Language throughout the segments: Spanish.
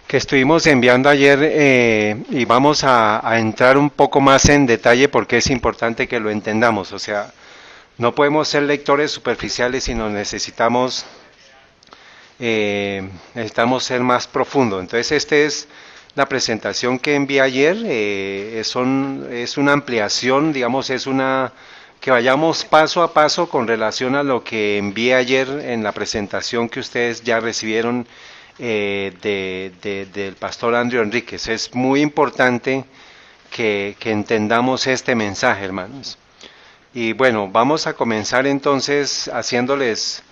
que estuvimos enviando ayer y vamos a entrar un poco más en detalle porque es importante que lo entendamos. O sea, no podemos ser lectores superficiales, sino necesitamos ser más profundos. Entonces, esta es la presentación que envié ayer. Es una ampliación, digamos, es una que vayamos paso a paso con relación a lo que envié ayer en la presentación que ustedes ya recibieron del pastor Andrew Enríquez. Es muy importante que entendamos este mensaje, hermanos. Y bueno, vamos a comenzar entonces haciéndoles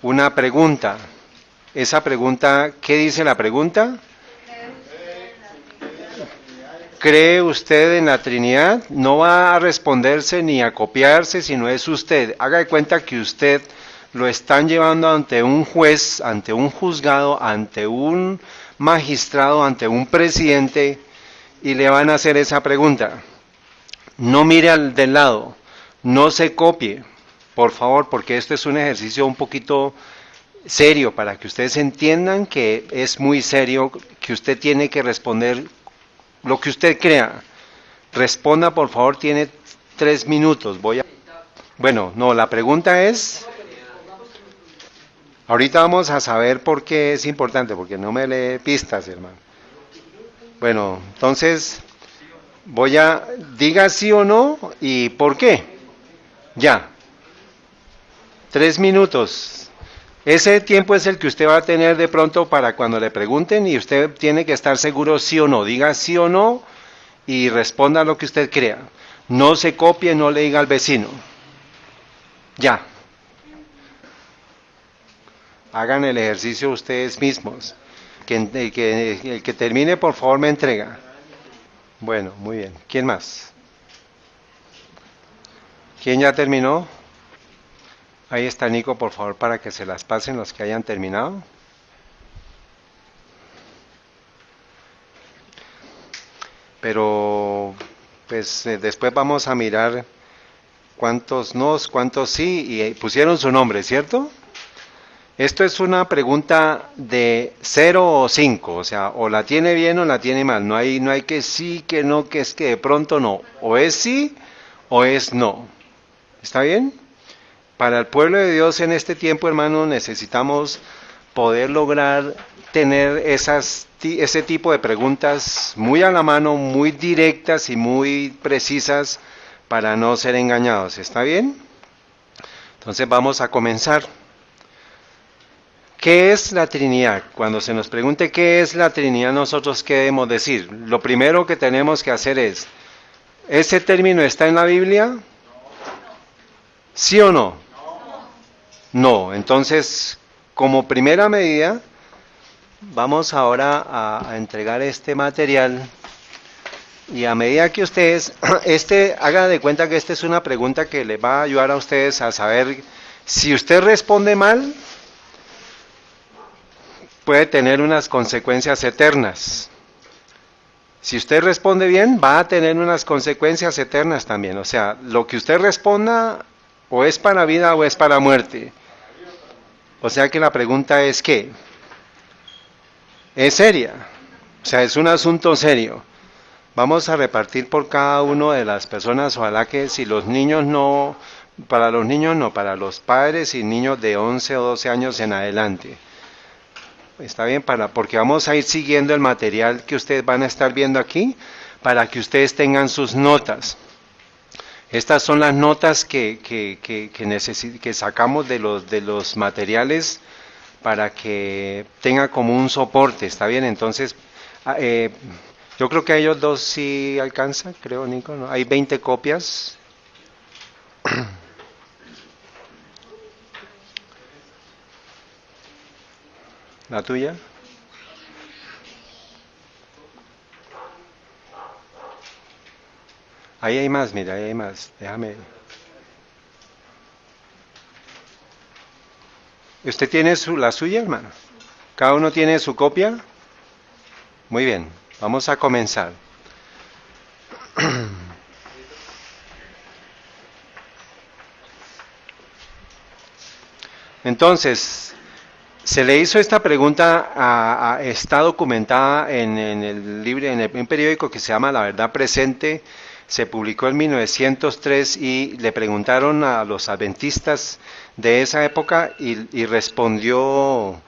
una pregunta. Esa pregunta, ¿qué dice la pregunta? ¿Cree usted en la Trinidad? No va a responderse ni a copiarse, sino es usted. Haga de cuenta que usted lo están llevando ante un juez, ante un juzgado, ante un magistrado, ante un presidente, y le van a hacer esa pregunta. No mire al del lado, no se copie, por favor, porque esto es un ejercicio un poquito serio para que ustedes entiendan que es muy serio, que usted tiene que responder lo que usted crea. Responda, por favor, tiene 3 minutos. Bueno, no, la pregunta es, ahorita vamos a saber por qué es importante, porque no me lee pistas, hermano. Bueno, entonces diga sí o no y por qué. Ya, 3 minutos. Ese tiempo es el que usted va a tener de pronto para cuando le pregunten y usted tiene que estar seguro sí o no. Diga sí o no y responda lo que usted crea. No se copie, no le diga al vecino. Ya. Hagan el ejercicio ustedes mismos. El que termine, por favor, me entrega. Bueno, muy bien. ¿Quién más? ¿Quién ya terminó? Ahí está Nico, por favor, para que se las pasen los que hayan terminado. Pero, pues, después vamos a mirar cuántos nos, cuántos sí, y pusieron su nombre, ¿cierto? Esto es una pregunta de 0 o 5, o sea, o la tiene bien o la tiene mal. No hay que sí, que no, que es que de pronto no. O es sí o es no. ¿Está bien? Para el pueblo de Dios en este tiempo, hermano, necesitamos poder lograr tener ese tipo de preguntas muy a la mano, muy directas y muy precisas para no ser engañados. ¿Está bien? Entonces vamos a comenzar. ¿Qué es la Trinidad? Cuando se nos pregunte qué es la Trinidad, nosotros qué debemos decir. Lo primero que tenemos que hacer es, ¿ese término está en la Biblia? ¿Sí o no? No. Entonces, como primera medida, vamos ahora a entregar este material y a medida que ustedes, haga de cuenta que esta es una pregunta que les va a ayudar a ustedes a saber si usted responde mal, puede tener unas consecuencias eternas. Si usted responde bien, va a tener unas consecuencias eternas también. O sea, lo que usted responda o es para vida o es para muerte. O sea que la pregunta es ¿qué? Es seria. O sea, es un asunto serio. Vamos a repartir por cada uno de las personas, ojalá que si los niños no, para los niños no, para los padres y niños de 11 o 12 años en adelante. Está bien, porque vamos a ir siguiendo el material que ustedes van a estar viendo aquí, para que ustedes tengan sus notas. Estas son las notas que sacamos de los materiales para que tenga como un soporte, ¿está bien? Entonces, yo creo que a ellos dos sí alcanza, creo, Nico, ¿no? Hay 20 copias. ¿La tuya? Ahí hay más, mira, ahí hay más. Déjame. ¿Usted tiene la suya, hermano? ¿Cada uno tiene su copia? Muy bien, vamos a comenzar. Entonces, Se le hizo esta pregunta, está documentada en el libro, un periódico que se llama La Verdad Presente, se publicó en 1903 y le preguntaron a los adventistas de esa época y respondió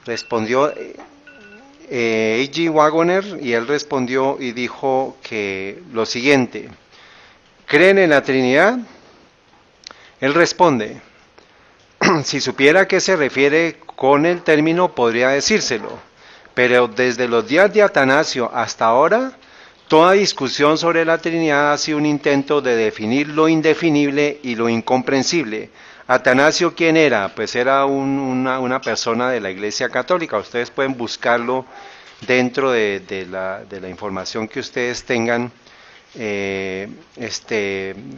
A.G. Wagoner, y él respondió y dijo que lo siguiente: ¿creen en la Trinidad? Él responde: si supiera a qué se refiere con el término podría decírselo, pero desde los días de Atanasio hasta ahora, toda discusión sobre la Trinidad ha sido un intento de definir lo indefinible y lo incomprensible. Atanasio, ¿quién era? Pues era una persona de la Iglesia Católica. Ustedes pueden buscarlo dentro de la información que ustedes tengan.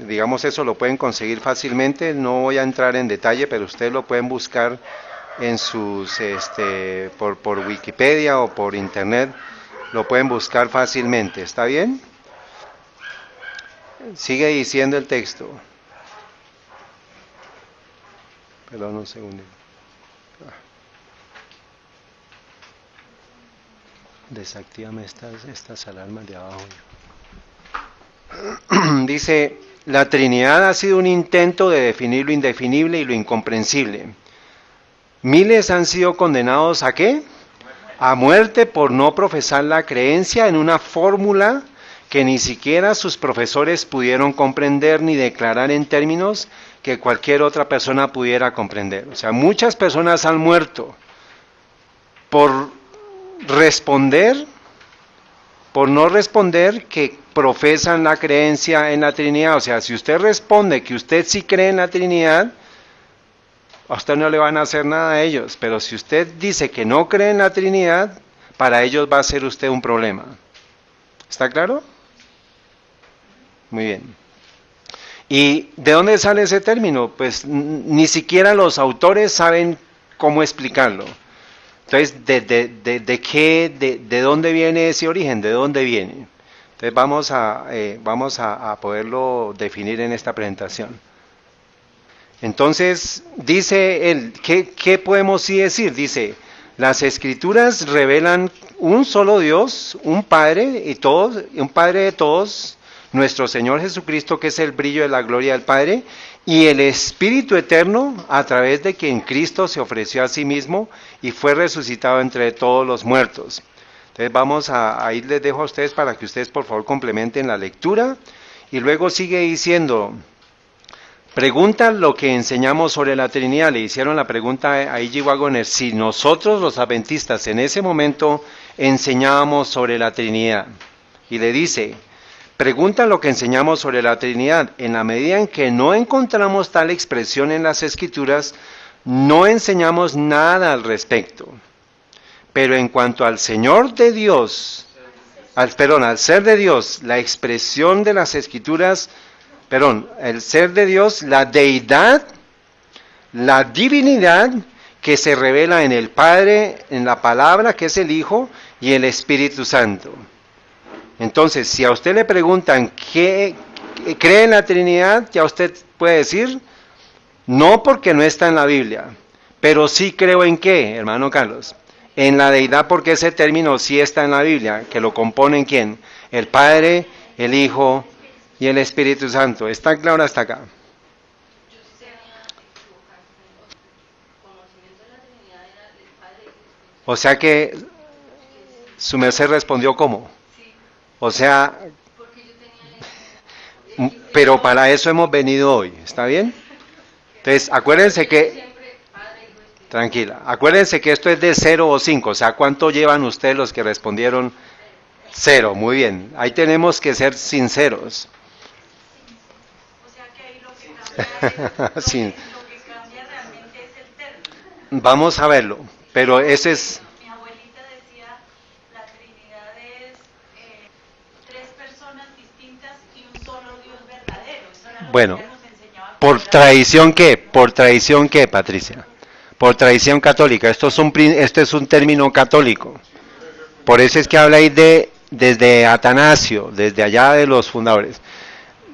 Digamos, eso lo pueden conseguir fácilmente. No voy a entrar en detalle, pero ustedes lo pueden buscar en sus por Wikipedia o por internet. Lo pueden buscar fácilmente. ¿Está bien? Sigue diciendo el texto. Perdón, un segundo. Desactívame estas alarmas de abajo. Dice: la Trinidad ha sido un intento de definir lo indefinible y lo incomprensible. Miles han sido condenados ¿a qué? A muerte por no profesar la creencia en una fórmula que ni siquiera sus profesores pudieron comprender ni declarar en términos que cualquier otra persona pudiera comprender. O sea, muchas personas han muerto por no responder que profesan la creencia en la Trinidad. O sea, si usted responde que usted sí cree en la Trinidad, a usted no le van a hacer nada a ellos, pero si usted dice que no cree en la Trinidad, para ellos va a ser usted un problema. ¿Está claro? Muy bien. ¿Y de dónde sale ese término? Pues ni siquiera los autores saben cómo explicarlo. Entonces, ¿de dónde viene ese origen? ¿De dónde viene? Entonces vamos a poderlo definir en esta presentación. Entonces, dice él, ¿qué podemos sí decir? Dice: las Escrituras revelan un solo Dios, un Padre de todos, nuestro Señor Jesucristo, que es el brillo de la gloria del Padre, y el Espíritu Eterno, a través de quien Cristo se ofreció a sí mismo y fue resucitado entre todos los muertos. Entonces ahí les dejo a ustedes para que ustedes por favor complementen la lectura, y luego sigue diciendo: preguntan lo que enseñamos sobre la Trinidad. Le hicieron la pregunta a A.G. Wagoner si nosotros los adventistas en ese momento enseñábamos sobre la Trinidad, y le dice: preguntan lo que enseñamos sobre la Trinidad. En la medida en que no encontramos tal expresión en las Escrituras, no enseñamos nada al respecto. Pero en cuanto al Señor de Dios, al ser de Dios, la expresión de las Escrituras, el ser de Dios, la deidad, la divinidad que se revela en el Padre, en la palabra que es el Hijo y el Espíritu Santo. Entonces, si a usted le preguntan ¿qué cree en la Trinidad?, ya usted puede decir: no, porque no está en la Biblia, pero sí creo en ¿qué, hermano Carlos? En la deidad, porque ese término sí está en la Biblia, que lo componen ¿quién? El Padre, el Hijo y el Espíritu Santo. ¿Está claro hasta acá? O sea que su merced respondió ¿cómo? O sea, pero para eso hemos venido hoy, ¿está bien? Entonces, acuérdense que, tranquila, acuérdense que esto es de 0 o 5, o sea, ¿cuánto llevan ustedes los que respondieron 0? Muy bien, ahí tenemos que ser sinceros. O sea que ahí lo que cambia Sí. lo que cambia realmente es el término. Vamos a verlo, pero ese es... Mi abuelita decía, la Trinidad es 3 personas distintas y un solo Dios verdadero. Eso era lo Bueno, que ella nos enseñaba. ¿por tradición qué? ¿Por tradición qué, Patricia? Por tradición católica. Esto es un término católico. Por eso es que habla ahí desde Atanasio, desde allá de los fundadores.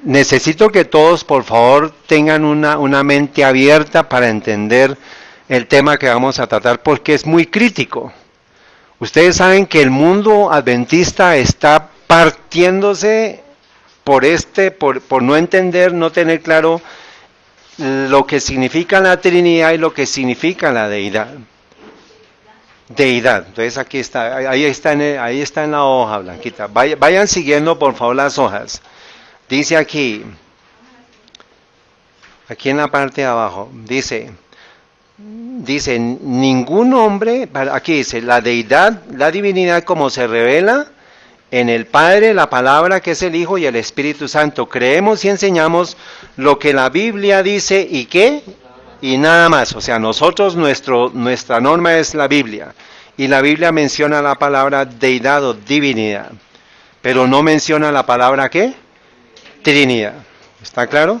Necesito que todos, por favor, tengan una mente abierta para entender el tema que vamos a tratar porque es muy crítico. Ustedes saben que el mundo adventista está partiéndose por no entender, no tener claro lo que significa la Trinidad y lo que significa la deidad. Deidad. Entonces aquí está, ahí está en la hoja blanquita. Vayan siguiendo por favor las hojas. Dice aquí en la parte de abajo, dice ningún hombre, aquí dice la deidad, la divinidad como se revela en el Padre, la palabra que es el Hijo y el Espíritu Santo. Creemos y enseñamos lo que la Biblia dice y qué, y nada más. O sea, nosotros, nuestra norma es la Biblia. Y la Biblia menciona la palabra deidad o divinidad. Pero no menciona la palabra ¿qué? Trinidad. ¿Está claro?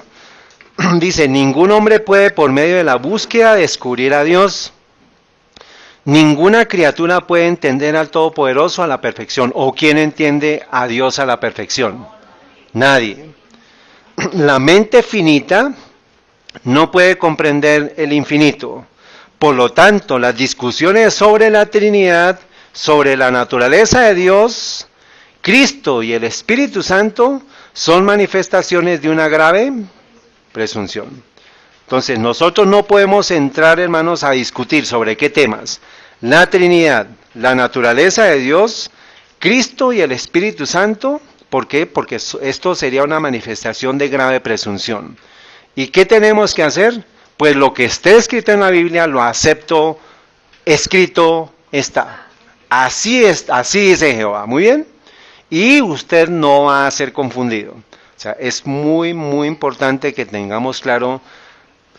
Dice, ningún hombre puede por medio de la búsqueda descubrir a Dios. Ninguna criatura puede entender al Todopoderoso a la perfección. ¿O quién entiende a Dios a la perfección? Nadie. La mente finita no puede comprender el infinito. Por lo tanto, las discusiones sobre la Trinidad, sobre la naturaleza de Dios, Cristo y el Espíritu Santo son manifestaciones de una grave presunción. Entonces, nosotros no podemos entrar, hermanos, a discutir sobre qué temas. La Trinidad, la naturaleza de Dios, Cristo y el Espíritu Santo. ¿Por qué? Porque esto sería una manifestación de grave presunción. ¿Y qué tenemos que hacer? Pues lo que esté escrito en la Biblia lo acepto, escrito está. Así es, así dice Jehová. Muy bien. Y usted no va a ser confundido. O sea, es muy, muy importante que tengamos claro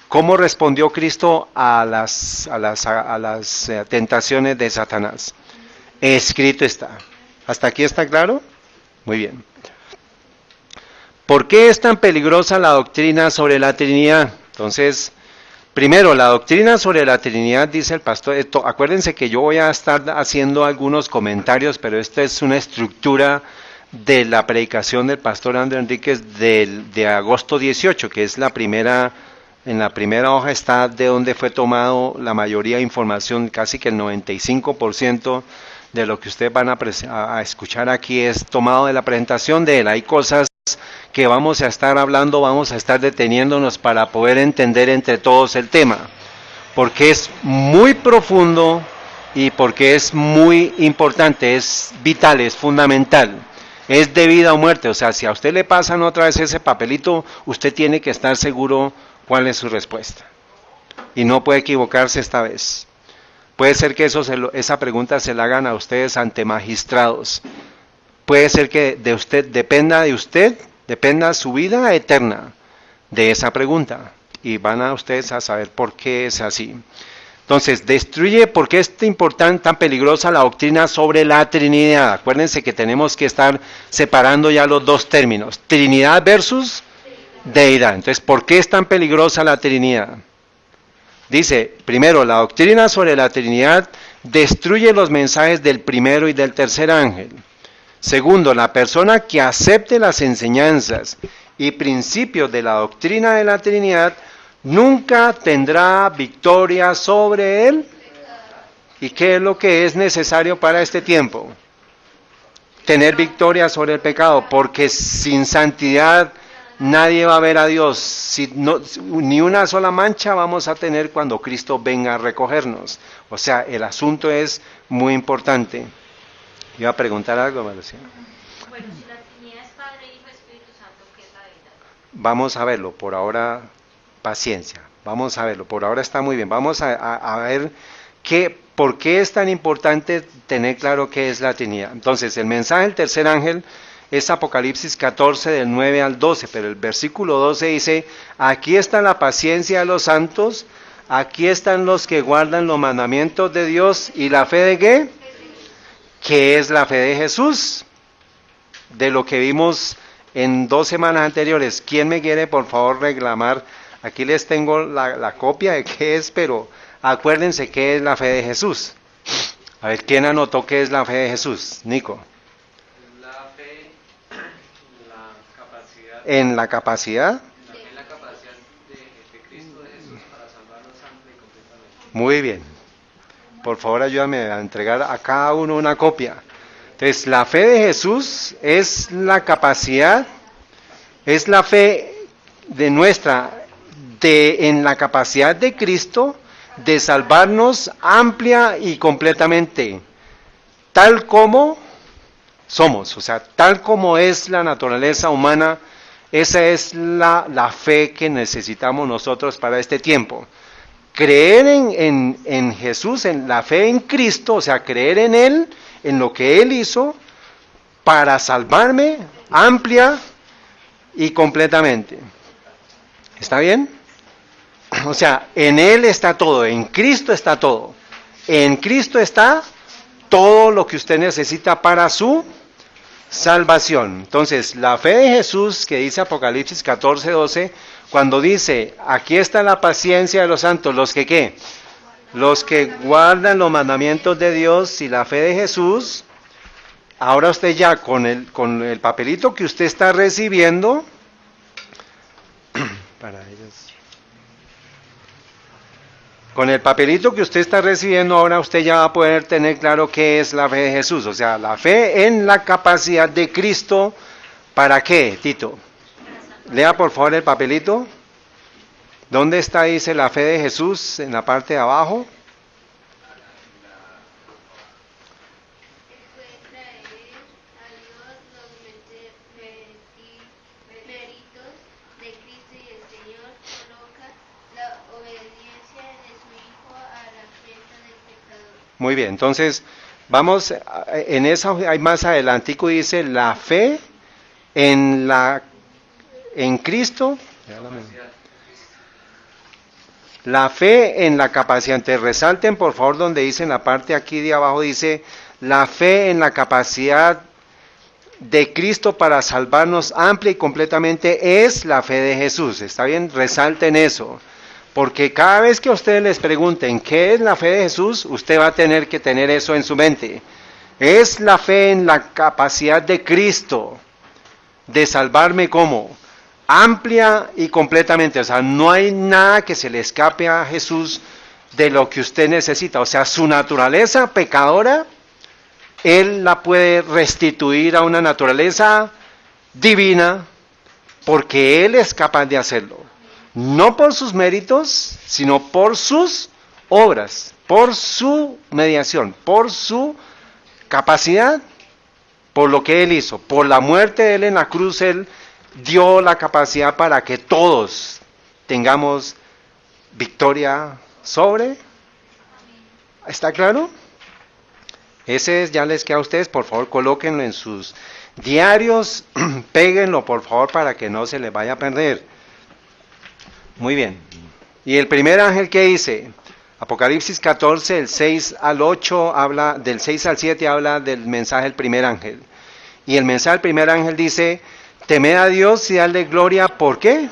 cómo respondió Cristo a las tentaciones de Satanás. Escrito está. ¿Hasta aquí está claro? Muy bien. ¿Por qué es tan peligrosa la doctrina sobre la Trinidad? Entonces, primero, la doctrina sobre la Trinidad, dice el pastor, acuérdense que yo voy a estar haciendo algunos comentarios, pero esta es una estructura de la predicación del pastor André Enríquez de agosto 18, que es la primera, en la primera hoja está de donde fue tomado la mayoría de información, casi que el 95% de lo que ustedes van a escuchar aquí es tomado de la presentación de él. Hay cosas que vamos a estar hablando, vamos a estar deteniéndonos para poder entender entre todos el tema, porque es muy profundo y porque es muy importante, es vital, es fundamental, es de vida o muerte. O sea, si a usted le pasan otra vez ese papelito, usted tiene que estar seguro cuál es su respuesta y no puede equivocarse esta vez. Puede ser que esa pregunta se la hagan a ustedes ante magistrados. Puede ser que dependa su vida eterna de esa pregunta. Y van a ustedes a saber por qué es así. Entonces, ¿por qué es tan peligrosa la doctrina sobre la Trinidad? Acuérdense que tenemos que estar separando ya los dos términos. Trinidad versus deidad. Entonces, ¿por qué es tan peligrosa la Trinidad? Dice, primero, la doctrina sobre la Trinidad destruye los mensajes del primero y del tercer ángel. Segundo, la persona que acepte las enseñanzas y principios de la doctrina de la Trinidad nunca tendrá victoria sobre él. ¿Y qué es lo que es necesario para este tiempo? Tener victoria sobre el pecado, porque sin santidad nadie va a ver a Dios. Ni una sola mancha vamos a tener cuando Cristo venga a recogernos. O sea, el asunto es muy importante. ¿Iba a preguntar algo, Marcia? Bueno, si la Trinidad es Padre, Hijo, Espíritu Santo, ¿qué es la deidad? Vamos a verlo, por ahora, paciencia. Vamos a verlo, por ahora está muy bien. Vamos a ver por qué es tan importante tener claro qué es la Trinidad. Entonces, el mensaje del tercer ángel es Apocalipsis 14 del 9 al 12, pero el versículo 12 dice, aquí está la paciencia de los santos, aquí están los que guardan los mandamientos de Dios y la fe de ¿qué? ¿Qué es la fe de Jesús? De lo que vimos en 2 semanas anteriores. ¿Quién me quiere por favor reclamar? Aquí les tengo la copia de qué es, pero acuérdense qué es la fe de Jesús. A ver, ¿quién anotó qué es la fe de Jesús? Nico. La fe, la capacidad. ¿En la capacidad? La fe, la capacidad de Cristo de Jesús para salvarnos amplia y completamente. Muy bien. Por favor, ayúdame a entregar a cada uno una copia. Entonces, la fe de Jesús es la capacidad, es la fe de nuestra, en la capacidad de Cristo de salvarnos amplia y completamente, tal como somos, o sea, tal como es la naturaleza humana. Esa es la fe que necesitamos nosotros para este tiempo. Creer en Jesús, en la fe en Cristo, o sea, creer en Él, en lo que Él hizo, para salvarme amplia y completamente. ¿Está bien? O sea, en Él está todo, en Cristo está todo. En Cristo está todo lo que usted necesita para su salvación. Entonces, la fe de Jesús, que dice Apocalipsis 14:12, cuando dice, aquí está la paciencia de los santos, los que ¿qué? Los que guardan los mandamientos de Dios y la fe de Jesús. Ahora usted ya con el papelito que usted está recibiendo, para ellos. Con el papelito que usted está recibiendo, ahora usted ya va a poder tener claro qué es la fe de Jesús. O sea, la fe en la capacidad de Cristo. ¿Para qué, Tito? Lea por favor el papelito. ¿Dónde está, dice, la fe de Jesús? En la parte de abajo. Muy bien, entonces vamos, en esa hay más adelantico dice la fe en Cristo, la fe en la capacidad. Entonces resalten por favor donde dice en la parte aquí de abajo, dice la fe en la capacidad de Cristo para salvarnos amplia y completamente es la fe de Jesús. ¿Está bien? Resalten eso. Porque cada vez que a ustedes les pregunten qué es la fe de Jesús, usted va a tener que tener eso en su mente. Es la fe en la capacidad de Cristo de salvarme como amplia y completamente. O sea, no hay nada que se le escape a Jesús de lo que usted necesita. O sea, su naturaleza pecadora, Él la puede restituir a una naturaleza divina porque Él es capaz de hacerlo. No por sus méritos, sino por sus obras, por su mediación, por su capacidad, por lo que Él hizo. Por la muerte de Él en la cruz, Él dio la capacidad para que todos tengamos victoria sobre. ¿Está claro? Ese es, ya les queda a ustedes, por favor colóquenlo en sus diarios, péguenlo por favor para que no se les vaya a perder. Muy bien. Y el primer ángel, ¿qué dice? Apocalipsis 14, del 6 al 8, habla, del 6 al 7 habla del mensaje del primer ángel. Y el mensaje del primer ángel dice, temed a Dios y dadle gloria, ¿por qué?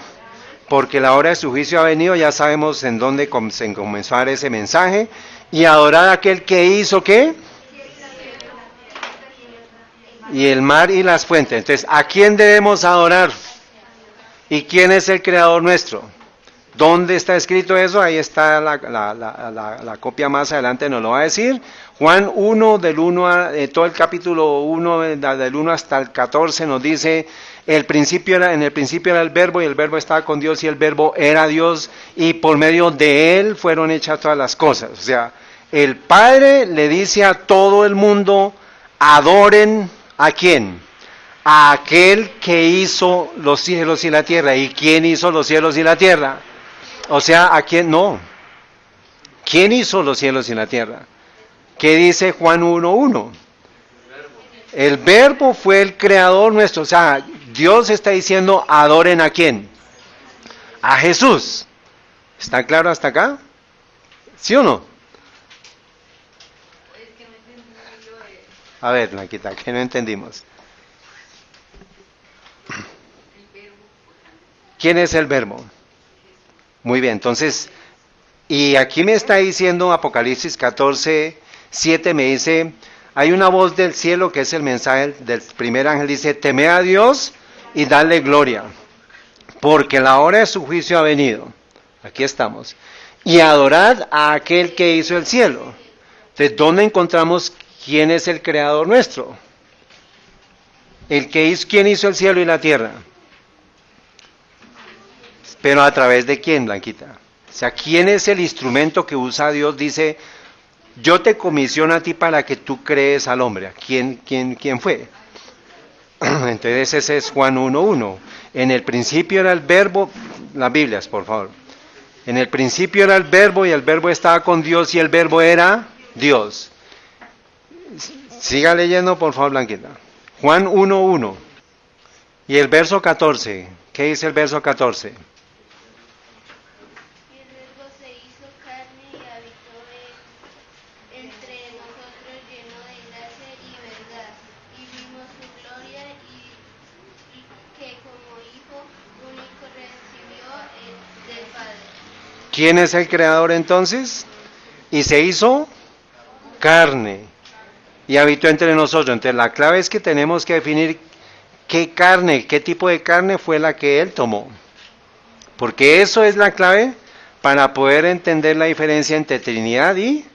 Porque la hora de su juicio ha venido, ya sabemos en dónde se comenzó a dar ese mensaje, y adorad a aquel que hizo, ¿qué? Y el mar y las fuentes. Entonces, ¿a quién debemos adorar? ¿Y quién es el creador nuestro? ¿Dónde está escrito eso? Ahí está la copia más adelante, nos lo va a decir. Juan 1, todo el capítulo 1, del 1 hasta el 14, nos dice, en el principio era el verbo, y el verbo estaba con Dios, y el verbo era Dios, y por medio de Él fueron hechas todas las cosas. O sea, el Padre le dice a todo el mundo, adoren, ¿a quién? A aquel que hizo los cielos y la tierra. ¿Y quién hizo los cielos y la tierra? O sea, ¿a quién? No. ¿Quién hizo los cielos y la tierra? ¿Qué dice Juan 1:1? El verbo fue el creador nuestro. O sea, Dios está diciendo, adoren ¿a quién? A Jesús. ¿Está claro hasta acá? ¿Sí o no? A ver, Blanquita, que no entendimos. ¿Quién es el verbo? Muy bien, entonces, y aquí me está diciendo Apocalipsis 14, 7, me dice, hay una voz del cielo que es el mensaje del primer ángel, dice, temed a Dios y dadle gloria, porque la hora de su juicio ha venido. Aquí estamos. y adorad a aquel que hizo el cielo. Entonces, ¿dónde encontramos quién es el creador nuestro? ¿Quién hizo el cielo y la tierra? Pero ¿a través de quién, Blanquita? O sea, ¿quién es el instrumento que usa Dios? Dice, yo te comisiono a ti para que tú crees al hombre. ¿Quién fue? Entonces ese es Juan 1:1. En el principio era el verbo, las Biblias, por favor. En el principio era el verbo y el verbo estaba con Dios y el verbo era Dios. Siga leyendo, por favor, Blanquita. Juan 1:1. Y el verso 14. ¿Qué dice el verso 14? Y el Verbo se hizo carne y habitó entre nosotros lleno de gracia y verdad. Y vimos su gloria y que como Hijo único recibió del Padre. ¿Quién es el creador entonces? Y se hizo carne y habitó entre nosotros. Entonces la clave es que tenemos que definir qué carne, qué tipo de carne fue la que Él tomó. Porque eso es la clave para poder entender la diferencia entre Trinidad y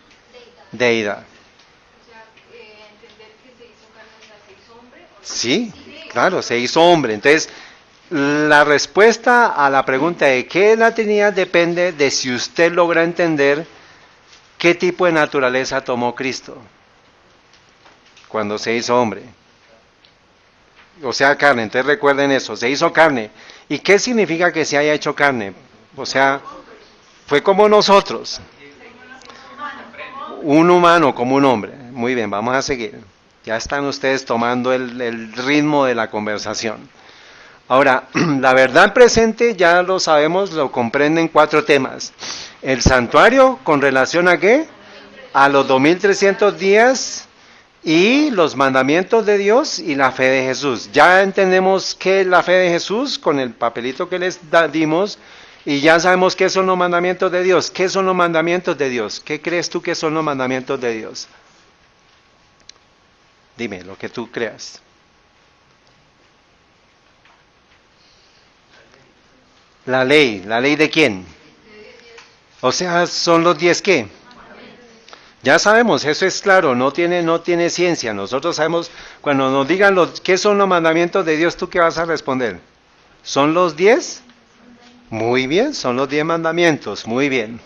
Deidad. Entender que se hizo carne, o sea, se hizo hombre. Sí, claro, se hizo hombre. Entonces, la respuesta a la pregunta de qué es la Trinidad depende de si usted logra entender qué tipo de naturaleza tomó Cristo cuando se hizo hombre. O sea, carne. Entonces recuerden eso, se hizo carne. ¿Y qué significa que se haya hecho carne? O sea, fue como nosotros. Un humano como un hombre. Muy bien, vamos a seguir. Ya están ustedes tomando el ritmo de la conversación. Ahora, la verdad presente ya lo sabemos, lo comprenden 4 temas. El santuario, ¿con relación a qué? A los 2300 días y los mandamientos de Dios y la fe de Jesús. Ya entendemos qué es la fe de Jesús con el papelito que les dimos y ya sabemos qué son los mandamientos de Dios. ¿Qué son los mandamientos de Dios? ¿Qué crees tú que son los mandamientos de Dios? Dime lo que tú creas. La ley de quién? O sea, son los 10 ¿qué? Ya sabemos, eso es claro, no tiene ciencia. Nosotros sabemos, cuando nos digan qué son los mandamientos de Dios, ¿tú qué vas a responder? ¿Son los 10? Muy bien, son los 10 mandamientos, muy bien.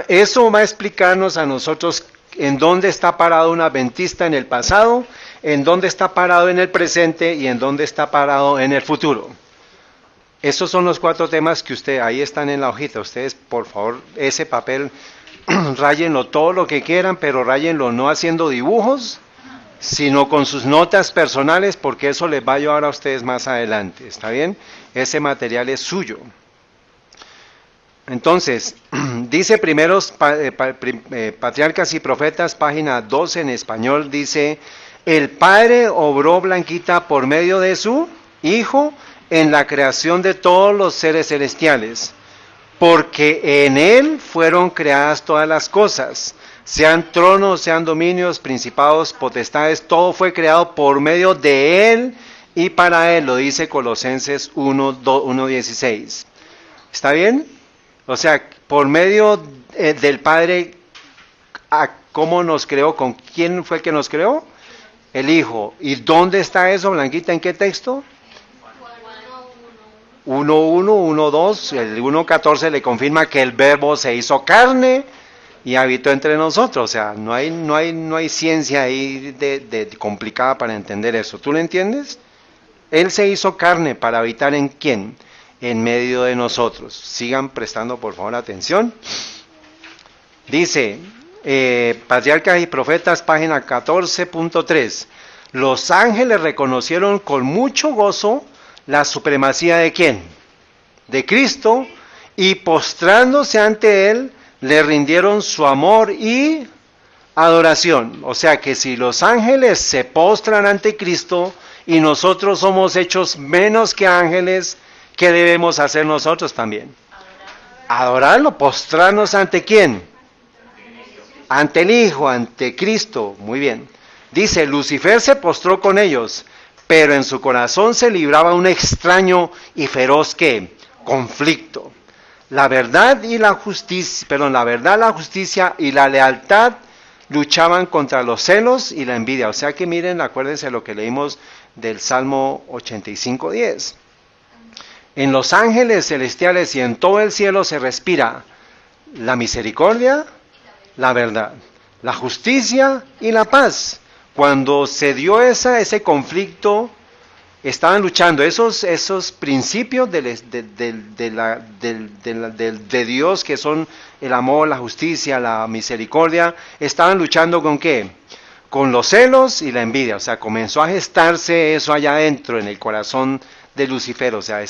Eso va a explicarnos a nosotros en dónde está parado un adventista en el pasado, en dónde está parado en el presente y en dónde está parado en el futuro. Esos son los 4 temas que ahí están en la hojita. Ustedes, por favor, ese papel, ráyenlo todo lo que quieran, pero ráyenlo no haciendo dibujos, sino con sus notas personales, porque eso les va a ayudar a ustedes más adelante. ¿Está bien? Ese material es suyo. Entonces, dice Primeros Patriarcas y Profetas, página 12 en español, dice, el Padre obró, Blanquita, por medio de su Hijo, en la creación de todos los seres celestiales, porque en Él fueron creadas todas las cosas, sean tronos, sean dominios, principados, potestades, todo fue creado por medio de Él y para Él, lo dice Colosenses 1:16. ¿Está bien? O sea, por medio del Padre, ¿cómo nos creó? ¿Con quién fue que nos creó? El Hijo. ¿Y dónde está eso, Blanquita? ¿En qué texto? 1:1, 1:2, el 1:14 le confirma que el verbo se hizo carne y habitó entre nosotros. O sea, no hay ciencia ahí de complicada para entender eso. ¿Tú lo entiendes? Él se hizo carne para habitar ¿en quién? En medio de nosotros. Sigan prestando por favor atención. Dice, Patriarcas y Profetas, página 14.3. Los ángeles reconocieron con mucho gozo la supremacía ¿de quién? De Cristo, y postrándose ante Él, le rindieron su amor y adoración. O sea que si los ángeles se postran ante Cristo y nosotros somos hechos menos que ángeles, ¿qué debemos hacer nosotros también? Adorarlo, postrarnos ante ¿quién? Ante el Hijo, ante Cristo. Muy bien. Dice, Lucifer se postró con ellos, pero en su corazón se libraba un extraño y feroz ¿qué? Conflicto. La verdad y la justicia, la verdad, la justicia y la lealtad luchaban contra los celos y la envidia. O sea que miren, acuérdense lo que leímos del Salmo 85:10. En los ángeles celestiales y en todo el cielo se respira la misericordia, la verdad, la justicia y la paz. Cuando se dio ese conflicto, estaban luchando esos principios de Dios, que son el amor, la justicia, la misericordia. Estaban luchando ¿con qué? Con los celos y la envidia. O sea, comenzó a gestarse eso allá adentro en el corazón de Lucifer. O sea,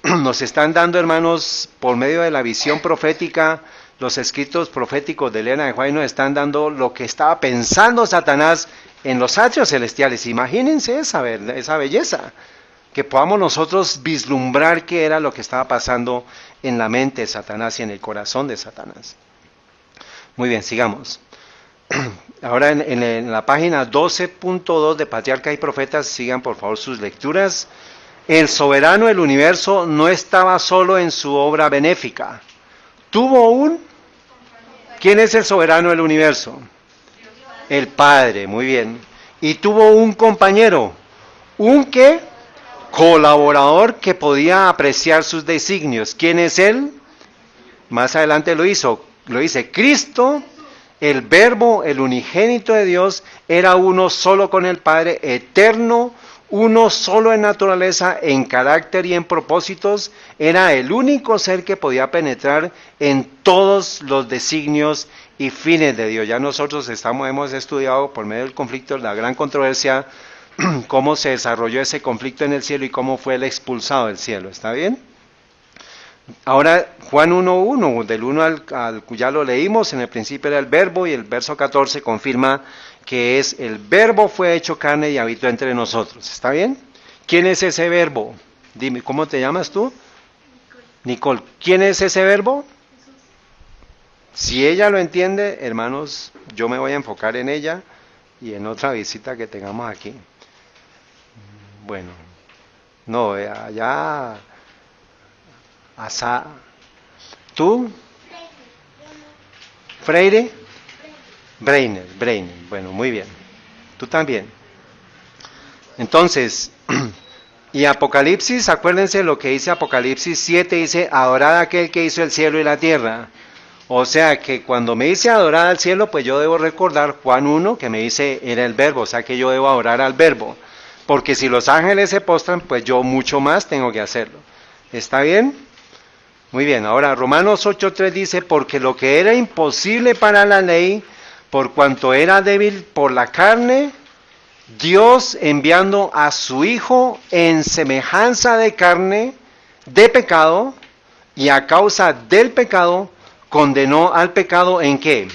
nos están dando, hermanos, por medio de la visión profética, los escritos proféticos de Elena de White nos están dando lo que estaba pensando Satanás en los atrios celestiales. Imagínense esa belleza, que podamos nosotros vislumbrar qué era lo que estaba pasando en la mente de Satanás y en el corazón de Satanás. Muy bien, sigamos. Ahora en la página 12.2 de Patriarcas y Profetas, sigan por favor sus lecturas. El soberano del universo no estaba solo en su obra benéfica. ¿Quién es el soberano del universo? El Padre, muy bien. Y tuvo un compañero, ¿qué? Colaborador que podía apreciar sus designios. ¿Quién es él? Más adelante lo dice Cristo, el Verbo, el unigénito de Dios, era uno solo con el Padre, eterno, uno solo en naturaleza, en carácter y en propósitos. Era el único ser que podía penetrar en todos los designios y fines de Dios. Ya nosotros hemos estudiado por medio del conflicto, la gran controversia, cómo se desarrolló ese conflicto en el cielo y cómo fue el expulsado del cielo. ¿Está bien? Ahora, Juan 1:1, del 1 al ya lo leímos, en el principio era el Verbo, y el verso 14 confirma que es el Verbo fue hecho carne y habitó entre nosotros. ¿Está bien? ¿Quién es ese Verbo? Dime, ¿cómo te llamas tú? Nicole. ¿Quién es ese Verbo? Si ella lo entiende, hermanos, yo me voy a enfocar en ella y en otra visita que tengamos aquí. Bueno, no, allá, ¿tú? ¿Freire? Breiner, bueno, muy bien. Tú también. Entonces, y Apocalipsis, acuérdense lo que dice Apocalipsis 7, dice, adorad a aquel que hizo el cielo y la tierra. O sea que cuando me dice adorar al cielo, pues yo debo recordar Juan 1, que me dice era el Verbo, o sea que yo debo adorar al Verbo. Porque si los ángeles se postran, pues yo mucho más tengo que hacerlo. ¿Está bien? Muy bien, ahora Romanos 8:3 dice, porque lo que era imposible para la ley, por cuanto era débil por la carne, Dios enviando a su Hijo en semejanza de carne, de pecado, y a causa del pecado, condenó al pecado ¿en qué?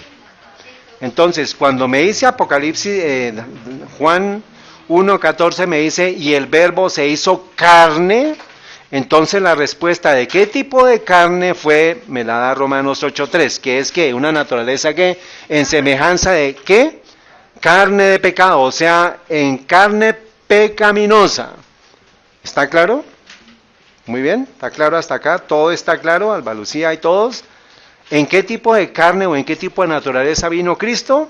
Entonces, cuando me dice Apocalipsis, Juan 1:14 me dice, y el Verbo se hizo carne, entonces la respuesta de qué tipo de carne fue, me la da Romanos 8:3, que es que una naturaleza que en semejanza de qué? Carne de pecado, o sea, en carne pecaminosa. ¿Está claro? Muy bien, ¿está claro hasta acá? ¿Todo está claro? Alba Lucía y todos. ¿En qué tipo de carne o en qué tipo de naturaleza vino Cristo?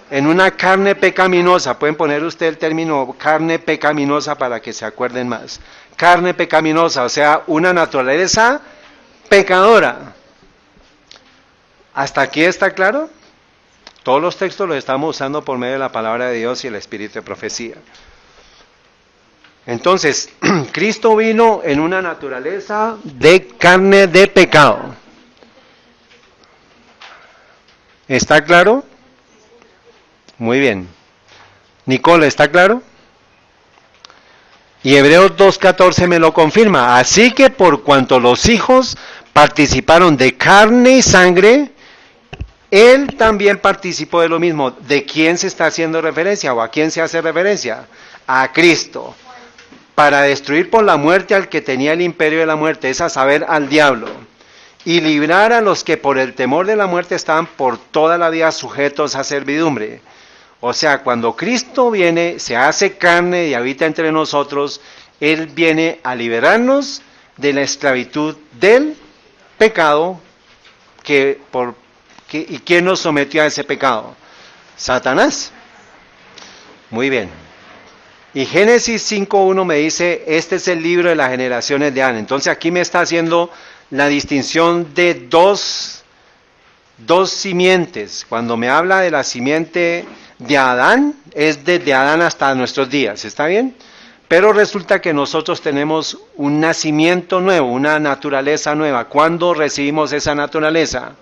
En una carne pecaminosa. Pueden poner usted el término carne pecaminosa para que se acuerden más. Carne pecaminosa, o sea, una naturaleza pecadora. ¿Hasta aquí está claro? Todos los textos los estamos usando por medio de la palabra de Dios y el espíritu de profecía. Entonces, Cristo vino en una naturaleza de carne de pecado. ¿Está claro? Muy bien. Nicole, ¿está claro? Y Hebreos 2:14 me lo confirma. Así que por cuanto los hijos participaron de carne y sangre, él también participó de lo mismo. ¿De quién se está haciendo referencia o a quién se hace referencia? A Cristo. Para destruir por la muerte al que tenía el imperio de la muerte, es a saber, al diablo. Y librar a los que por el temor de la muerte estaban por toda la vida sujetos a servidumbre. O sea, cuando Cristo viene, se hace carne y habita entre nosotros, Él viene a liberarnos de la esclavitud del pecado, ¿y quién nos sometió a ese pecado? Satanás. Muy bien. Y Génesis 5.1 me dice, este es el libro de las generaciones de Adán. Entonces aquí me está haciendo la distinción de dos simientes. Cuando me habla de la simiente de Adán, es desde Adán hasta nuestros días, ¿está bien? Pero resulta que nosotros tenemos un nacimiento nuevo, una naturaleza nueva. ¿Cuándo recibimos esa naturaleza?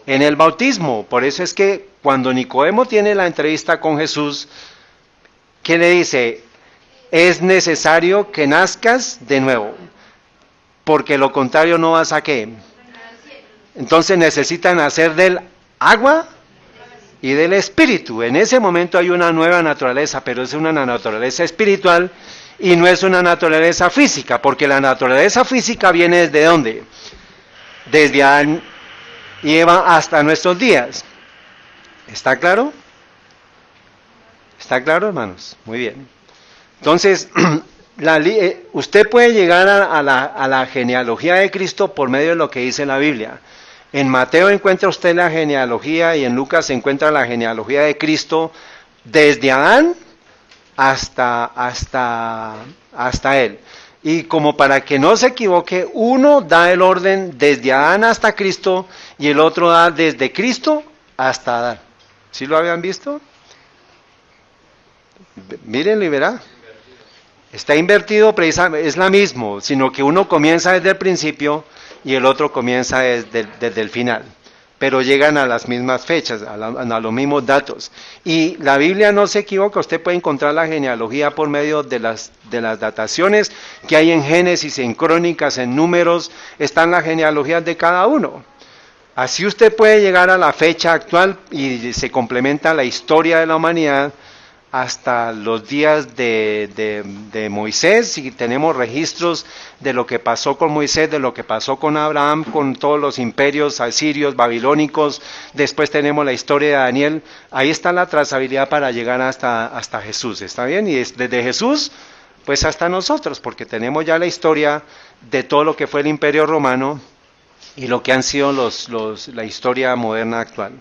En el bautismo. Por eso es que cuando Nicodemo tiene la entrevista con Jesús, ¿qué le dice? Es necesario que nazcas de nuevo, porque lo contrario no vas a ¿qué? Entonces necesitan nacer del agua y del espíritu. En ese momento hay una nueva naturaleza, pero es una naturaleza espiritual y no es una naturaleza física, porque la naturaleza física viene ¿desde dónde? Desde Adán y Eva hasta nuestros días. ¿Está claro? ¿Está claro, hermanos? Muy bien. Entonces, usted puede llegar a la genealogía de Cristo por medio de lo que dice la Biblia. En Mateo encuentra usted la genealogía y en Lucas se encuentra la genealogía de Cristo desde Adán hasta él. Y como para que no se equivoque, uno da el orden desde Adán hasta Cristo y el otro da desde Cristo hasta Adán. ¿Sí lo habían visto? Mírenlo y verá. Está invertido precisamente, es la misma, sino que uno comienza desde el principio y el otro comienza desde el final. Pero llegan a las mismas fechas, a los mismos datos. Y la Biblia no se equivoca, usted puede encontrar la genealogía por medio de las dataciones que hay en Génesis, en Crónicas, en Números, están las genealogías de cada uno. Así usted puede llegar a la fecha actual y se complementa la historia de la humanidad hasta los días de Moisés, y tenemos registros de lo que pasó con Moisés, de lo que pasó con Abraham, con todos los imperios asirios, babilónicos. Después tenemos la historia de Daniel. Ahí está la trazabilidad para llegar hasta Jesús, ¿está bien? Y desde Jesús, pues hasta nosotros, porque tenemos ya la historia de todo lo que fue el Imperio Romano y lo que han sido la historia moderna actual.